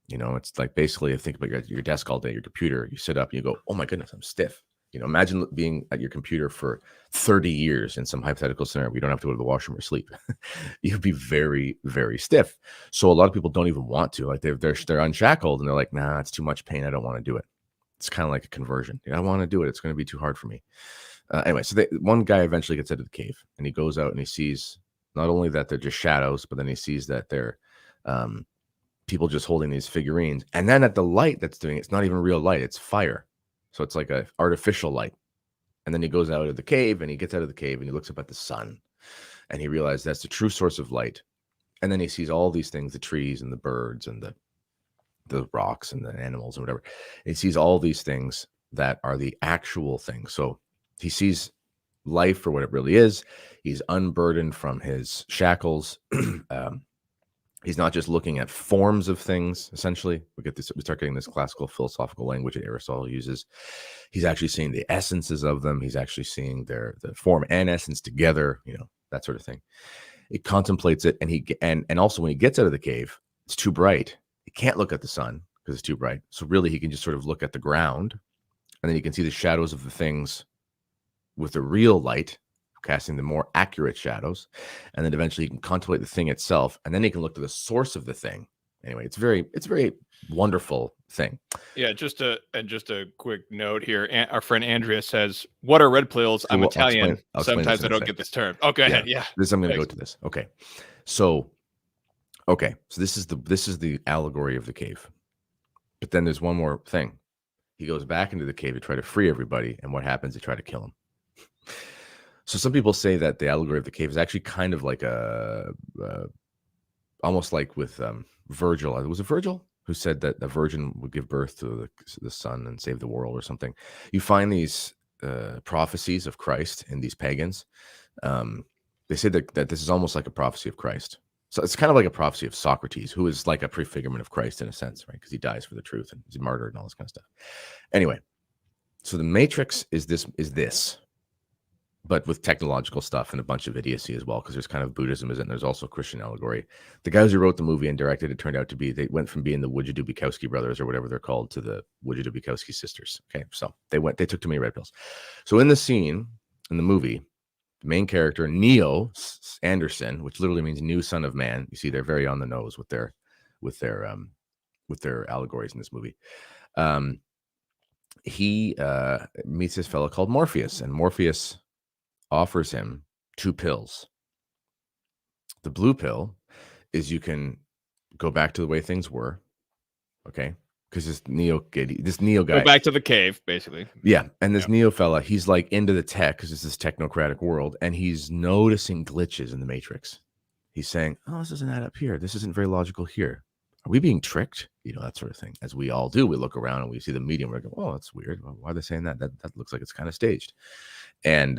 B: It's like basically think about your desk all day, your computer, you sit up and you go, oh my goodness, I'm stiff. Imagine being at your computer for 30 years in some hypothetical scenario where you don't have to go to the washroom or sleep. You'd be very, very stiff. So a lot of people don't even want to, like they're unshackled and they're like, nah, it's too much pain. I don't want to do it. It's kind of like a conversion. I want to do it. It's going to be too hard for me. Anyway, so one guy eventually gets out of the cave and he goes out and he sees not only that they're just shadows, but then he sees that they're people just holding these figurines. And then at the light that's doing it's not even real light, it's fire. So it's like an artificial light. And then he goes out of the cave and he gets out of the cave and he looks up at the sun and he realizes that's the true source of light. And then he sees all these things, the trees and the birds and the rocks and the animals and whatever. He sees all these things that are the actual things. So he sees life for what it really is. He's unburdened from his shackles. He's not just looking at forms of things, essentially. We start getting this classical philosophical language that Aristotle uses. He's actually seeing the essences of them. He's actually seeing the form and essence together, that sort of thing. He contemplates it, and also when he gets out of the cave, it's too bright. He can't look at the sun because it's too bright. So really, he can just sort of look at the ground, and then you can see the shadows of the things with the real light, casting the more accurate shadows. And then eventually he can contemplate the thing itself, and then he can look to the source of the thing. Anyway, it's very wonderful thing.
A: Yeah, just a quick note here. Our friend Andrea says, "What are red pills?" I'm Italian.
B: I'll explain
A: Sometimes I don't get this term. Oh, go ahead. Yeah,
B: I'm going to go to this. Okay, so this is the allegory of the cave. But then there's one more thing. He goes back into the cave to try to free everybody, and what happens? They try to kill him. So some people say that the allegory of the cave is actually kind of like almost like with Virgil. Was it Virgil who said that a virgin would give birth to the son and save the world or something? You find these prophecies of Christ in these pagans. They say that this is almost like a prophecy of Christ. So it's kind of like a prophecy of Socrates, who is like a prefigurement of Christ in a sense, right? Because he dies for the truth and he's martyred and all this kind of stuff. Anyway, so the Matrix is this, but with technological stuff and a bunch of idiocy as well, because there's kind of Buddhism, and there's also Christian allegory. The guys who wrote the movie and directed it turned out to be, they went from being the Woodjadubikowski brothers or whatever they're called to the Woodjadubikowski sisters. Okay, so they took too many red pills. So in the scene, in the movie, the main character, Neo Anderson, which literally means new son of man. You see, they're very on the nose with their allegories in this movie. He meets this fellow called Morpheus, and Morpheus offers him 2 pills. The blue pill is you can go back to the way things were, okay? Because this Neo guy,
A: go back to the cave, basically.
B: Yeah, and this Neo fella, he's like into the tech because it's this technocratic world, and he's noticing glitches in the Matrix. He's saying, "Oh, this doesn't add up here. This isn't very logical here. Are we being tricked?" You know, that sort of thing. As we all do, we look around and we see the medium. We're going, "Oh, that's weird. Why are they saying that? That looks like it's kind of staged." And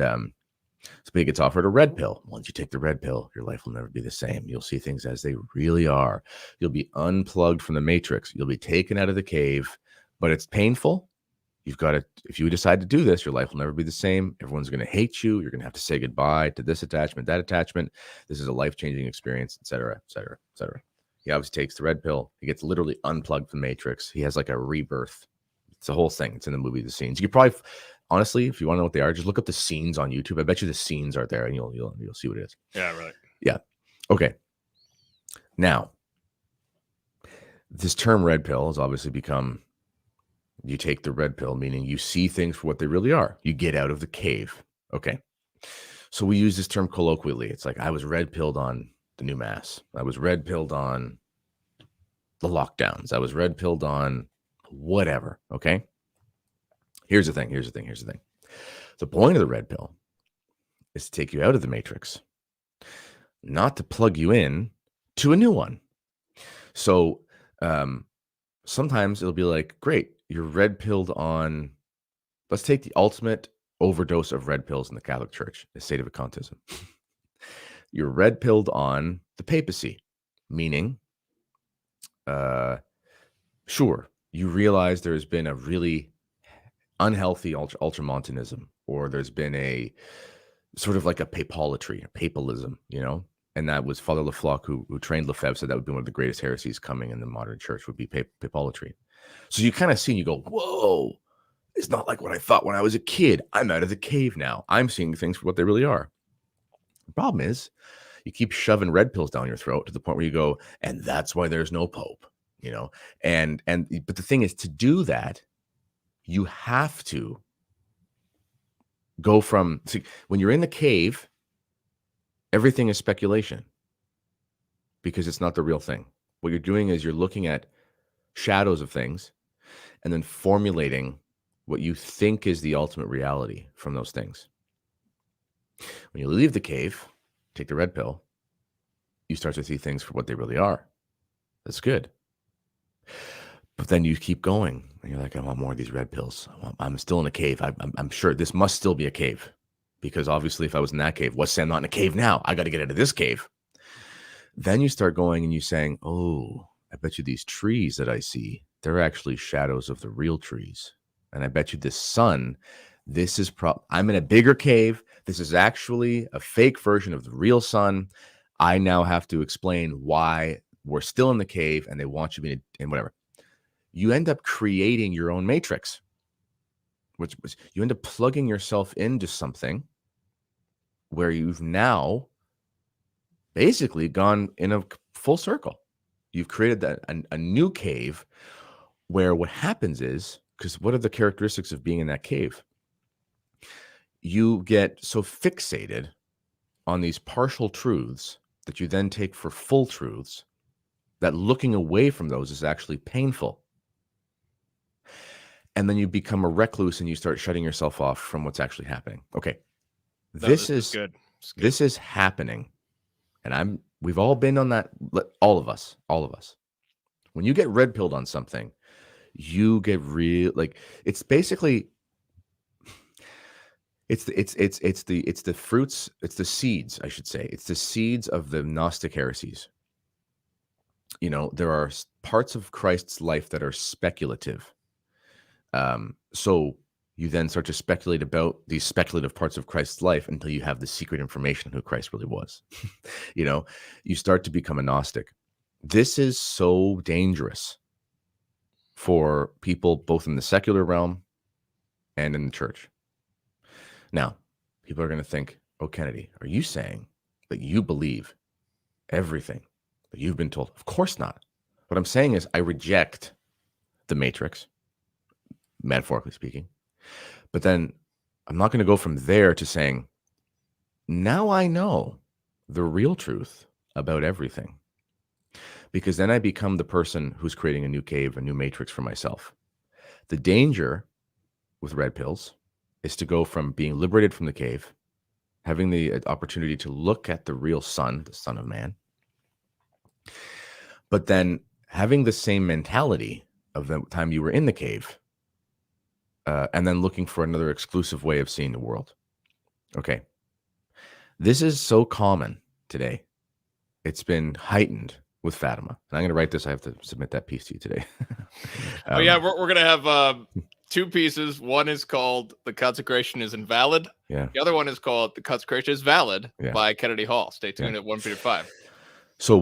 B: so he gets offered a red pill. Once you take the red pill, your life will never be the same. You'll see things as they really are. You'll be unplugged from the Matrix. You'll be taken out of the cave, but it's painful. You've got to, if you decide to do this, your life will never be the same. Everyone's going to hate you. You're going to have to say goodbye to this attachment, that attachment. This is a life-changing experience, et cetera, et cetera, et cetera. He obviously takes the red pill. He gets literally unplugged from the Matrix. He has like a rebirth. It's a whole thing. It's in the movie, the scenes. You could probably, honestly, if you want to know what they are, just look up the scenes on YouTube. I bet you the scenes are there, and you'll see what it is.
A: Yeah, right.
B: Yeah. Okay. Now, this term red pill has obviously become, you take the red pill, meaning you see things for what they really are. You get out of the cave. Okay. So we use this term colloquially. It's like, I was red pilled on the new mass. I was red pilled on the lockdowns. I was red pilled on whatever. Okay. Here's the thing. The point of the red pill is to take you out of the Matrix, not to plug you in to a new one. So sometimes it'll be like, great, you're red pilled on, let's take the ultimate overdose of red pills in the Catholic Church, the state of occultism. You're red pilled on the papacy, meaning, sure, you realize there's been a really unhealthy ultramontanism, or there's been a sort of like a papolatry, papalism, you know, and that was Father Lefloc who trained Lefebvre, said that would be one of the greatest heresies coming in the modern church would be papolatry. So you kind of see and you go, whoa, it's not like what I thought when I was a kid. I'm out of the cave now. I'm seeing things for what they really are. The problem is you keep shoving red pills down your throat to the point where you go, and that's why there's no pope, you know, but the thing is, to do that, you have to go from, see, when you're in the cave, everything is speculation because it's not the real thing. What you're doing is you're looking at shadows of things and then formulating what you think is the ultimate reality from those things. When you leave the cave, take the red pill, you start to see things for what they really are. That's good. But then you keep going and you're like, I want more of these red pills. I'm still in a cave. I'm sure this must still be a cave, because obviously if I was in that cave, I'm not in a cave now. I got to get out of this cave. Then you start going and you're saying, oh, I bet you these trees that I see, they're actually shadows of the real trees. And I bet you this sun, this is I'm in a bigger cave. This is actually a fake version of the real sun. I now have to explain why we're still in the cave and they want you to be in whatever. you end up creating your own matrix, which was you end up plugging yourself into something where you've now basically gone in a full circle. You've created a new cave where what happens is, because what are the characteristics of being in that cave? You get so fixated on these partial truths that you then take for full truths that looking away from those is actually painful. And then you become a recluse and you start shutting yourself off from what's actually happening. Okay. This is
A: good.
B: This is happening. And we've all been on that. All of us. When you get red pilled on something, you get it's basically, it's the fruits, it's the seeds, I should say. It's the seeds of the Gnostic heresies. There are parts of Christ's life that are speculative. So you then start to speculate about these speculative parts of Christ's life until you have the secret information on who Christ really was. You start to become a Gnostic. This is so dangerous for people both in the secular realm and in the church. Now, people are going to think, oh, Kennedy, are you saying that you believe everything that you've been told? Of course not. What I'm saying is I reject the matrix, metaphorically speaking. But then I'm not going to go from there to saying, now I know the real truth about everything. Because then I become the person who's creating a new cave, a new matrix for myself. The danger with red pills is to go from being liberated from the cave, having the opportunity to look at the real sun, the Son of Man, but then having the same mentality of the time you were in the cave, and then looking for another exclusive way of seeing the world. Okay. This is so common today. It's been heightened with Fatima. And I'm going to write this. I have to submit that piece to you today.
A: We're going to have two pieces. One is called The Consecration is Invalid.
B: Yeah.
A: The other one is called The Consecration is Valid by Kennedy Hall. Stay tuned at 1 Peter 5.
B: So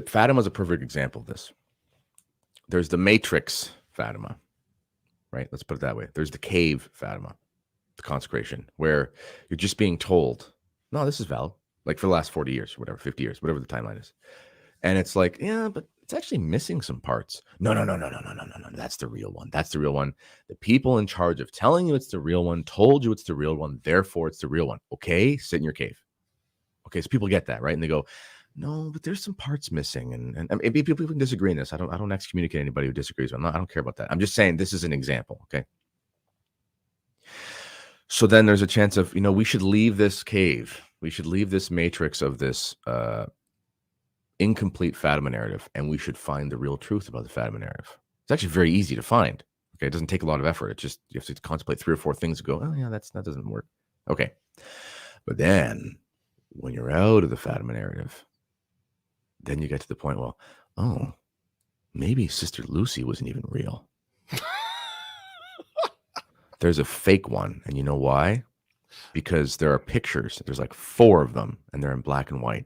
B: Fatima is a perfect example of this. There's the matrix Fatima, right? Let's put it that way. There's the cave Fatima, the consecration, where you're just being told, no, this is valid, like for the last 40 years, whatever, 50 years, whatever the timeline is. And it's like, yeah, but it's actually missing some parts. No. That's the real one. That's the real one. The people in charge of telling you it's the real one told you it's the real one. Therefore, it's the real one. Okay, sit in your cave. Okay, so people get that, right? And they go, no, but there's some parts missing, and I mean, people can disagree in this. I don't excommunicate anybody who disagrees. I don't care about that. I'm just saying this is an example, okay? So then there's a chance of, we should leave this cave. We should leave this matrix of this incomplete Fatima narrative, and we should find the real truth about the Fatima narrative. It's actually very easy to find. Okay, it doesn't take a lot of effort. It's just you have to contemplate 3 or 4 things and go, oh yeah, that doesn't work. Okay, but then when you're out of the Fatima narrative, then you get to the point, well, oh, maybe Sister Lucy wasn't even real. There's a fake one. And you know why? Because there are pictures. There's like 4 of them, and they're in black and white.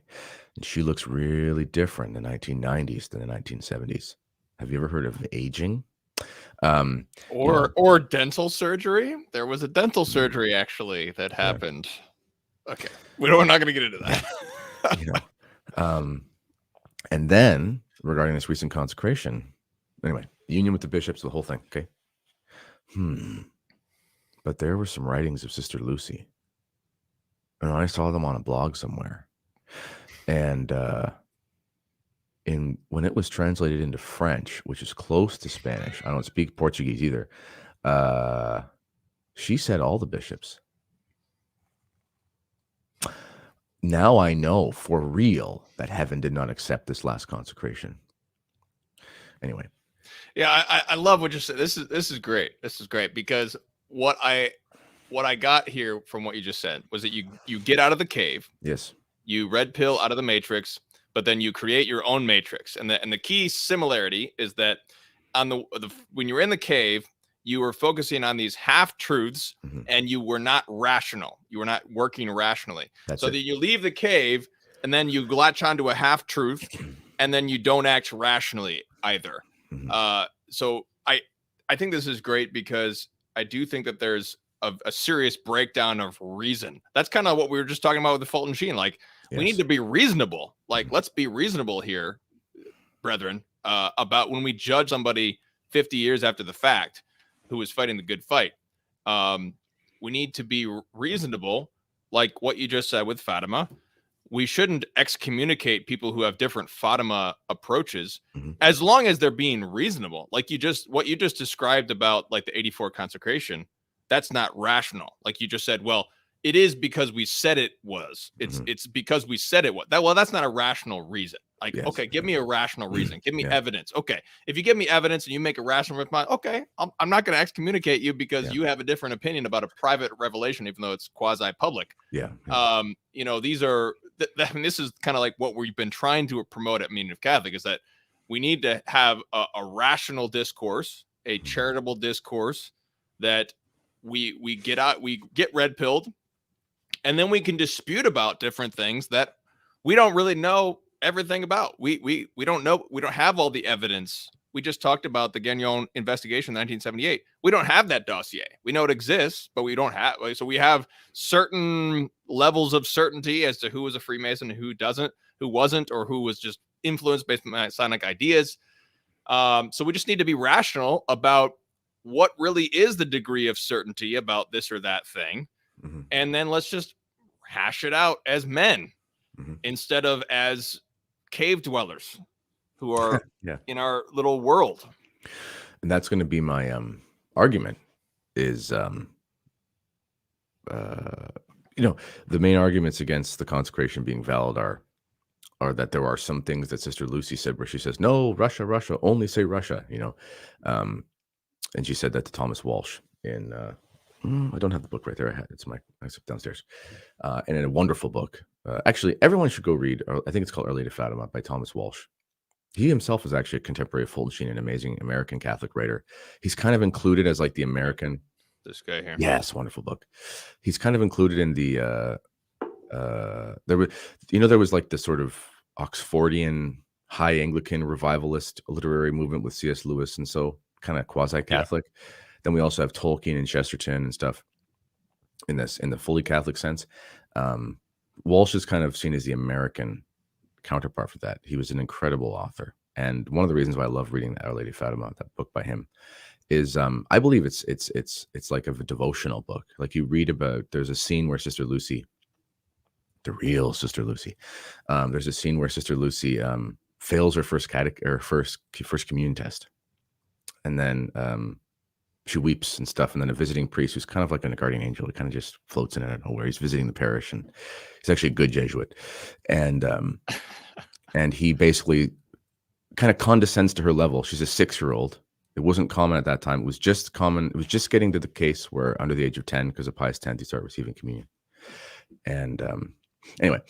B: And she looks really different in the 1990s than the 1970s. Have you ever heard of aging?
A: Or dental surgery? There was a dental surgery, actually, that happened. Yeah. Okay. We're not going to get into
B: that. And then, regarding this recent consecration, anyway, union with the bishops, the whole thing, okay? But there were some writings of Sister Lucy. And I saw them on a blog somewhere. And when it was translated into French, which is close to Spanish, I don't speak Portuguese either, she said all the bishops. Now I know for real that heaven did not accept this last consecration. Anyway.
A: Yeah, I love what you said. This is great. This is great because what I got here from what you just said was that you get out of the cave.
B: Yes.
A: You red pill out of the matrix, but then you create your own matrix. And the key similarity is that on the when you were in the cave, you were focusing on these half truths, and you were not rational. You were not working rationally. That you leave the cave and then you latch onto a half truth, and then you don't act rationally either. So I think this is great because I do think that there's a serious breakdown of reason. That's kind of what we were just talking about with the Fulton Sheen. Like, we need to be reasonable. Like, let's be reasonable here, brethren, about when we judge somebody 50 years after the fact who is fighting the good fight. We need to be reasonable, like what you just said with Fatima. We shouldn't excommunicate people who have different Fatima approaches, as long as they're being reasonable. Like what you just described about like the 84 consecration, that's not rational. Like you just said, well, it is because we said it was. It's because we said it was. Well, that's not a rational reason. Like, okay, give me a rational reason. Give me evidence. Okay, if you give me evidence and you make a rational response, okay, I'm not going to excommunicate you because you have a different opinion about a private revelation, even though it's quasi-public. These are. This is kind of like what we've been trying to promote at Meaning of Catholic, is that we need to have a rational discourse, a charitable discourse that we get red pilled, and then we can dispute about different things that we don't really know everything about. We don't know. We don't have all the evidence. We just talked about the Gagnon investigation in 1978. We don't have that dossier. We know it exists, but we don't have. So we have certain levels of certainty as to who was a Freemason and who wasn't, or who was just influenced based on Masonic ideas. So we just need to be rational about what really is the degree of certainty about this or that thing. And then let's just hash it out as men instead of as cave dwellers who are in our little world.
B: And that's going to be my argument is, the main arguments against the consecration being valid are that there are some things that Sister Lucy said where she says, no, Russia, only say Russia, and she said that to Thomas Walsh in, I don't have the book right there. It's downstairs. And in a wonderful book. Actually, everyone should go read, I think it's called Our Lady of Fatima by Thomas Walsh. He himself is actually a contemporary of Fulton Sheen, an amazing American Catholic writer. He's kind of included as like the American.
A: This guy here.
B: Yes, wonderful book. He's kind of included in the, there was like the sort of Oxfordian high Anglican revivalist literary movement with C.S. Lewis, and so kind of quasi-Catholic. Then we also have Tolkien and Chesterton and stuff in the fully Catholic sense. Walsh is kind of seen as the American counterpart for that. He was an incredible author, and one of the reasons why I love reading Our Lady of Fatima, that book by him, is I believe it's like a devotional book. Like you read about, there's a scene where Sister Lucy, the real Sister Lucy, there's a scene where Sister Lucy fails her first communion test, and then she weeps and stuff, and then a visiting priest who's kind of like a guardian angel, he kind of just floats in and out of nowhere. He's visiting the parish, and he's actually a good Jesuit, and he basically kind of condescends to her level. She's a 6-year-old. It wasn't common at that time. It was just getting to the case where under the age of 10, because of Pius X, you start receiving communion. And anyway,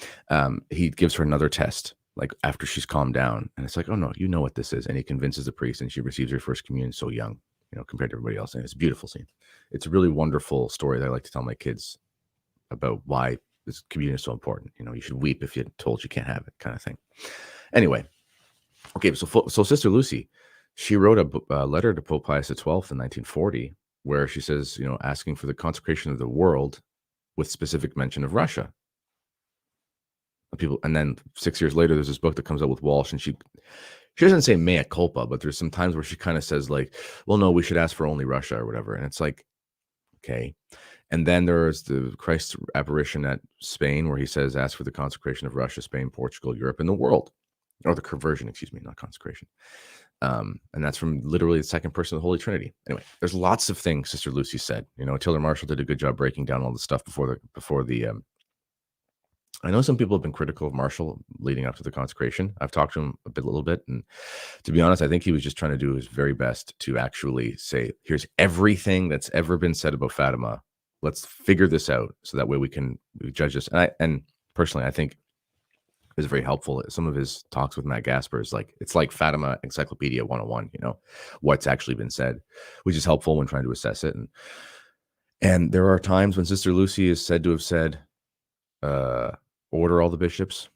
B: he gives her another test, like after she's calmed down, and it's like, oh no, you know what this is, and he convinces the priest, and she receives her first communion so young, compared to everybody else. And it's a beautiful scene. It's a really wonderful story that I like to tell my kids about why this communion is so important. You should weep if you're told you can't have it, kind of thing. Anyway, okay, so Sister Lucy, she wrote a letter to Pope Pius XII in 1940, where she says, asking for the consecration of the world with specific mention of Russia. And then 6 years later, there's this book that comes out with Walsh, and she doesn't say mea culpa, but there's some times where she kind of says like, well, no, we should ask for only Russia or whatever. And it's like, okay. And then there's the Christ's apparition at Spain, where he says, ask for the consecration of Russia, Spain, Portugal, Europe, and the world, or the conversion, not consecration. And that's from literally the second person of the Holy Trinity. Anyway, there's lots of things Sister Lucy said. Tilder Marshall did a good job breaking down all the stuff before the I know some people have been critical of Marshall leading up to the consecration. I've talked to him a little bit, and to be honest, I think he was just trying to do his very best to actually say, here's everything that's ever been said about Fatima. Let's figure this out, so that way we can judge this. And personally, I think it was very helpful. Some of his talks with Matt Gasper is like, it's like Fatima Encyclopedia 101, what's actually been said, which is helpful when trying to assess it. And there are times when Sister Lucy is said to have said, order all the bishops,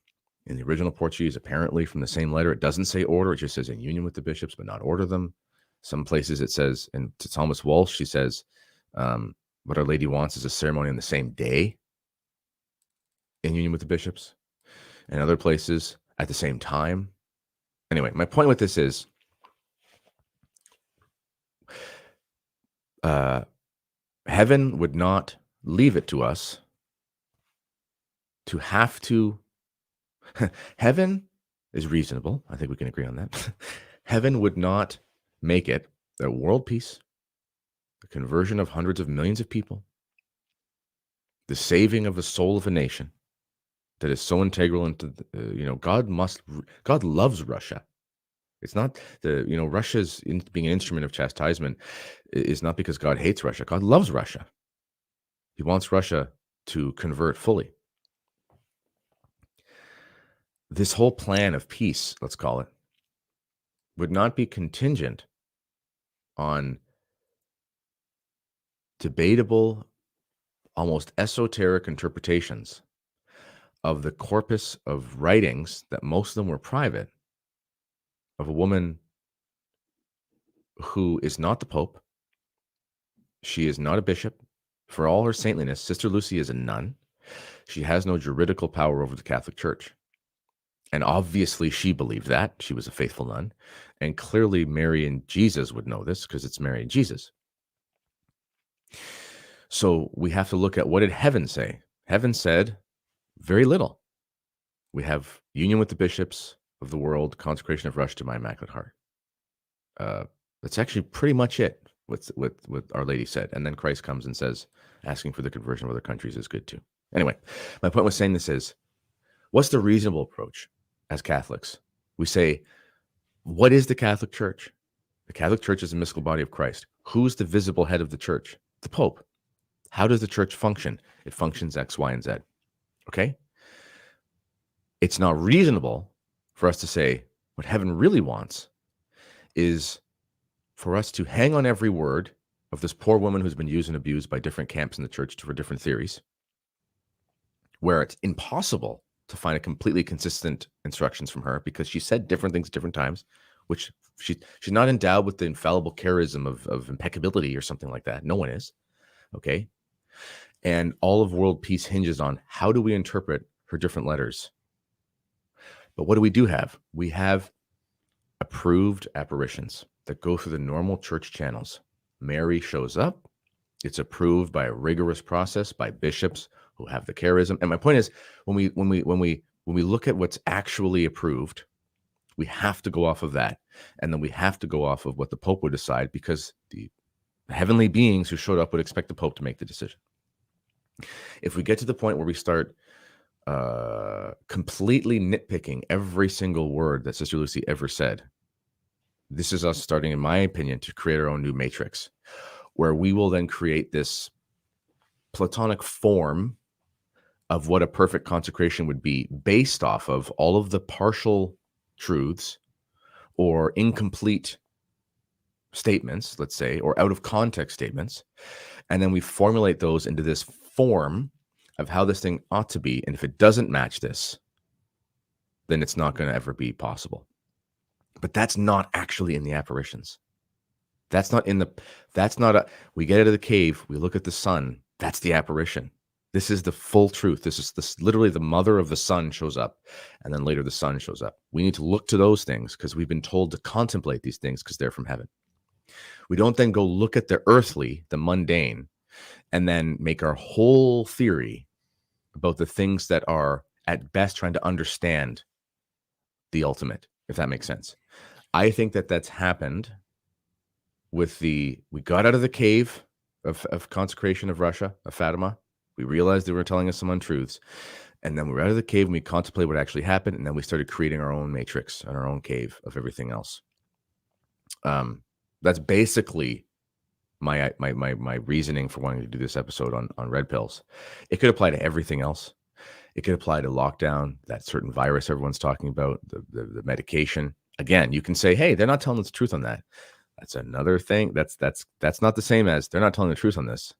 B: In the original Portuguese, apparently from the same letter, it doesn't say order. It just says in union with the bishops, but not order them. Some places it says, and to Thomas Walsh, she says, what Our Lady wants is a ceremony on the same day in union with the bishops. And other places at the same time. Anyway, my point with this is heaven would not leave it to us to have to. Heaven is reasonable. I think we can agree on that. Heaven would not make it a world peace, the conversion of hundreds of millions of people, the saving of the soul of a nation that is so integral into, God loves Russia. It's not Russia's being an instrument of chastisement is not because God hates Russia. God loves Russia. He wants Russia to convert fully. This whole plan of peace, let's call it, would not be contingent on debatable, almost esoteric interpretations of the corpus of writings that most of them were private, of a woman who is not the Pope. She is not a bishop. For all her saintliness, Sister Lucy is a nun. She has no juridical power over the Catholic Church. And obviously she believed that. She was a faithful nun. And clearly Mary and Jesus would know this because it's Mary and Jesus. So we have to look at, what did heaven say? Heaven said very little. We have union with the bishops of the world, consecration of Russia to my Immaculate Heart. That's actually pretty much it, what Our Lady said. And then Christ comes and says, asking for the conversion of other countries is good too. Anyway, my point with saying this is, what's the reasonable approach as Catholics? We say, what is the Catholic Church? The Catholic Church is the mystical body of Christ. Who's the visible head of the Church? The Pope. How does the Church function? It functions X, Y, and Z. Okay? It's not reasonable for us to say what heaven really wants is for us to hang on every word of this poor woman who's been used and abused by different camps in the Church for different theories, where it's impossible to find a completely consistent instructions from her because she said different things at different times, which she's not endowed with the infallible charism of impeccability or something like that. No one is. Okay? And all of world peace hinges on how do we interpret her different letters. But what do have? We have approved apparitions that go through the normal church channels. Mary shows up. It's approved by a rigorous process by bishops who have the charism. And my point is, when we look at what's actually approved, we have to go off of that. And then we have to go off of what the Pope would decide, because the heavenly beings who showed up would expect the Pope to make the decision. If we get to the point where we start completely nitpicking every single word that Sister Lucy ever said, this is us starting, in my opinion, to create our own new matrix, where we will then create this Platonic form of what a perfect consecration would be based off of all of the partial truths or incomplete statements, let's say, or out of context statements. And then we formulate those into this form of how this thing ought to be. And if it doesn't match this, then it's not going to ever be possible. But that's not actually in the apparitions. We get out of the cave, we look at the sun, that's the apparition. This is the full truth. This is literally the mother of the sun shows up, and then later the sun shows up. We need to look to those things because we've been told to contemplate these things because they're from heaven. We don't then go look at the earthly, the mundane, and then make our whole theory about the things that are at best trying to understand the ultimate, if that makes sense. I think that that's happened with we got out of the cave of consecration of Russia, of Fatima. We realized they were telling us some untruths. And then we were out of the cave and we contemplated what actually happened. And then we started creating our own matrix and our own cave of everything else. That's basically my reasoning for wanting to do this episode on red pills. It could apply to everything else. It could apply to lockdown, that certain virus everyone's talking about, the medication. Again, you can say, hey, they're not telling us the truth on that. That's another thing. That's not the same as they're not telling the truth on this.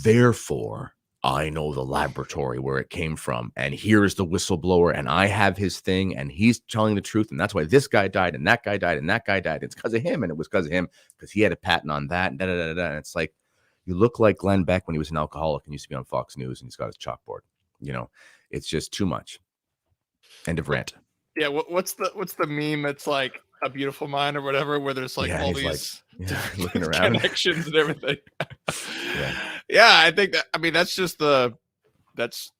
B: Therefore, I know the laboratory where it came from, and here's the whistleblower, and I have his thing, and he's telling the truth, and that's why this guy died, and that guy died, and that guy died. It's because of him, and it was because of him, because he had a patent on that, and And it's like, you look like Glenn Beck when he was an alcoholic and used to be on Fox News, and he's got his chalkboard. It's just too much. End of rant.
A: Yeah, what's the meme? It's like A Beautiful Mind or whatever, where there's like all these
B: looking around
A: connections and everything.
B: Yeah.
A: Yeah, I think that. I mean, that's just that's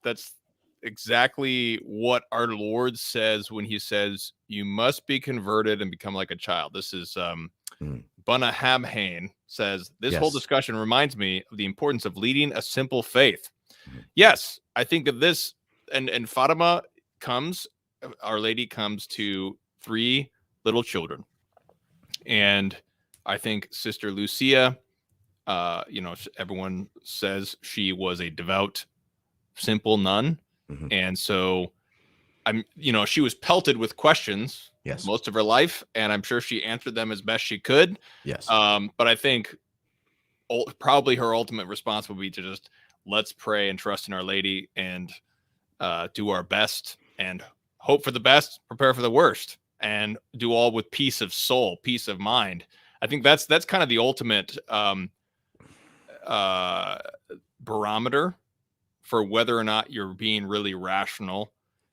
A: exactly what our Lord says when he says you must be converted and become like a child. This is Bunna Habhain says this whole discussion reminds me of the importance of leading a simple faith. Yes, I think of this, and Fatima comes. Our Lady comes to 3 little children, and I think Sister Lucia, everyone says she was a devout, simple nun, and so she was pelted with questions most of her life, and I'm sure she answered them as best she could.
B: Yes.
A: But I think probably her ultimate response would be to just let's pray and trust in Our Lady and do our best and hope for the best, prepare for the worst, and do all with peace of soul, peace of mind. I think that's kind of the ultimate barometer for whether or not you're being really rational,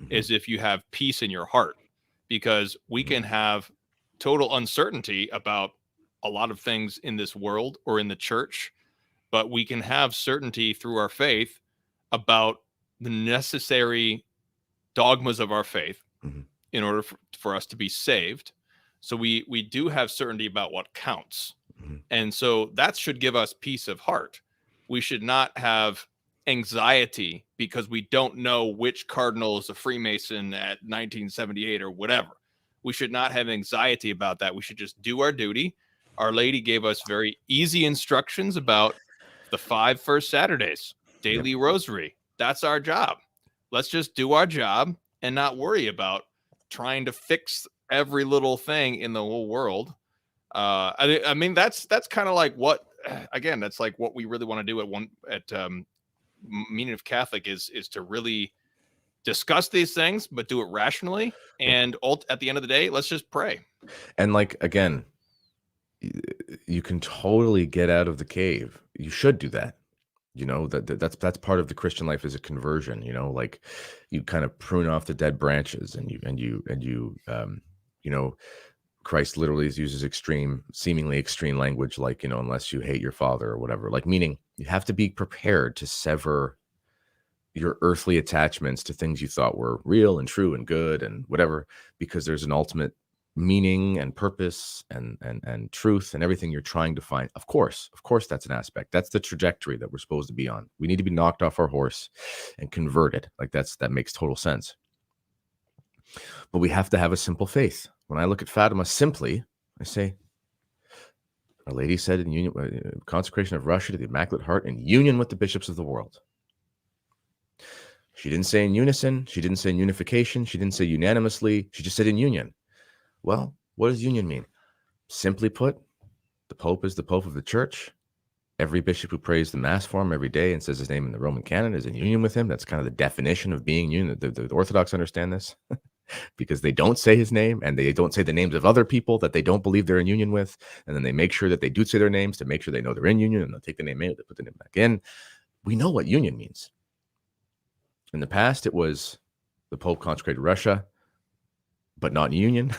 A: is if you have peace in your heart, because we can have total uncertainty about a lot of things in this world or in the church, but we can have certainty through our faith about the necessary dogmas of our faith in order for us to be saved. So we do have certainty about what counts. And so that should give us peace of heart. We should not have anxiety because we don't know which cardinal is a Freemason at 1978 or whatever. We should not have anxiety about that. We should just do our duty. Our Lady gave us very easy instructions about the 5 first Saturdays, daily rosary. That's our job. Let's just do our job and not worry about trying to fix every little thing in the whole world. I mean, that's kind of like what, again, that's like what we really want to do at Meaning of Catholic is to really discuss these things, but do it rationally. And at the end of the day, let's just pray.
B: And like, again, you can totally get out of the cave. You should do that. That's part of the Christian life, is a conversion. Like, you kind of prune off the dead branches, and Christ literally uses seemingly extreme language, like, unless you hate your father or whatever, like, meaning you have to be prepared to sever your earthly attachments to things you thought were real and true and good and whatever, because there's an ultimate meaning and purpose and truth and everything you're trying to find. Of course that's an aspect. That's the trajectory that we're supposed to be on. We need to be knocked off our horse and converted. Like, that makes total sense. But we have to have a simple faith. When I look at Fatima, simply, I say, Our Lady said in union, consecration of Russia to the Immaculate Heart in union with the bishops of the world. She didn't say in unison. She didn't say in unification. She didn't say unanimously. She just said in union. Well, what does union mean? Simply put, the Pope is the Pope of the Church. Every bishop who prays the Mass for him every day and says his name in the Roman canon is in union with him. That's kind of the definition of being union. The Orthodox understand this because they don't say his name, and they don't say the names of other people that they don't believe they're in union with. And then they make sure that they do say their names to make sure they know they're in union, and they'll take the name out, they put the name back in. We know what union means. In the past, it was the Pope consecrated Russia, but not in union.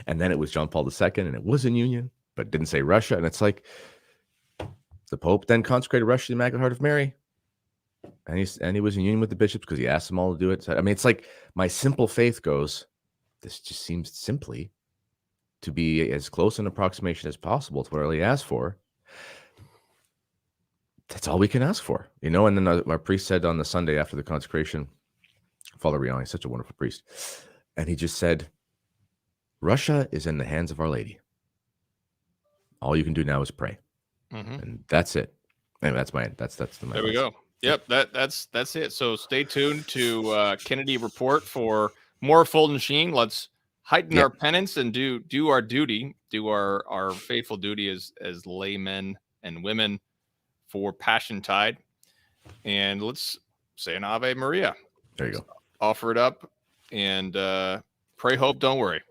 B: And then it was John Paul II, and it was in union, but didn't say Russia. And it's like, the Pope then consecrated Russia to the Immaculate Heart of Mary, and he was in union with the bishops because he asked them all to do it. So, I mean, it's like, my simple faith goes, this just seems simply to be as close an approximation as possible to what Our Lady asked for. That's all we can ask for, And then our priest said on the Sunday after the consecration, Father Rion, he's such a wonderful priest, and he just said, Russia is in the hands of Our Lady. All you can do now is pray, and that's it. And that's the
A: there we go. Yep, that's it. So stay tuned to Kennedy Report for more Fulton Sheen. Let's heighten our penance and do our duty, do our faithful duty as laymen and women for Passion Tide. And let's say an Ave Maria.
B: There you go.
A: Offer it up and pray, hope, don't worry.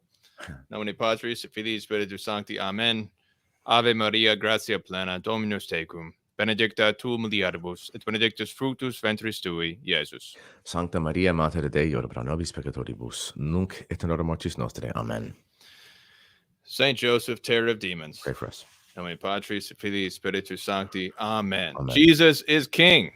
A: Nomine Patris et Filii Spiritus Sancti. Amen. Ave Maria, gratia plena, Dominus tecum. Benedicta tu mulieribus, et benedictus fructus ventris tui, Jesus.
B: Sancta Maria, Mater Dei, ora pro nobis peccatoribus, nunc et in hora mortis nostrae. Amen.
A: Saint Joseph, terror of demons.
B: Pray for us.
A: Nomine Patris et Filii Spiritus Sancti. Amen.
B: Amen.
A: Jesus is King.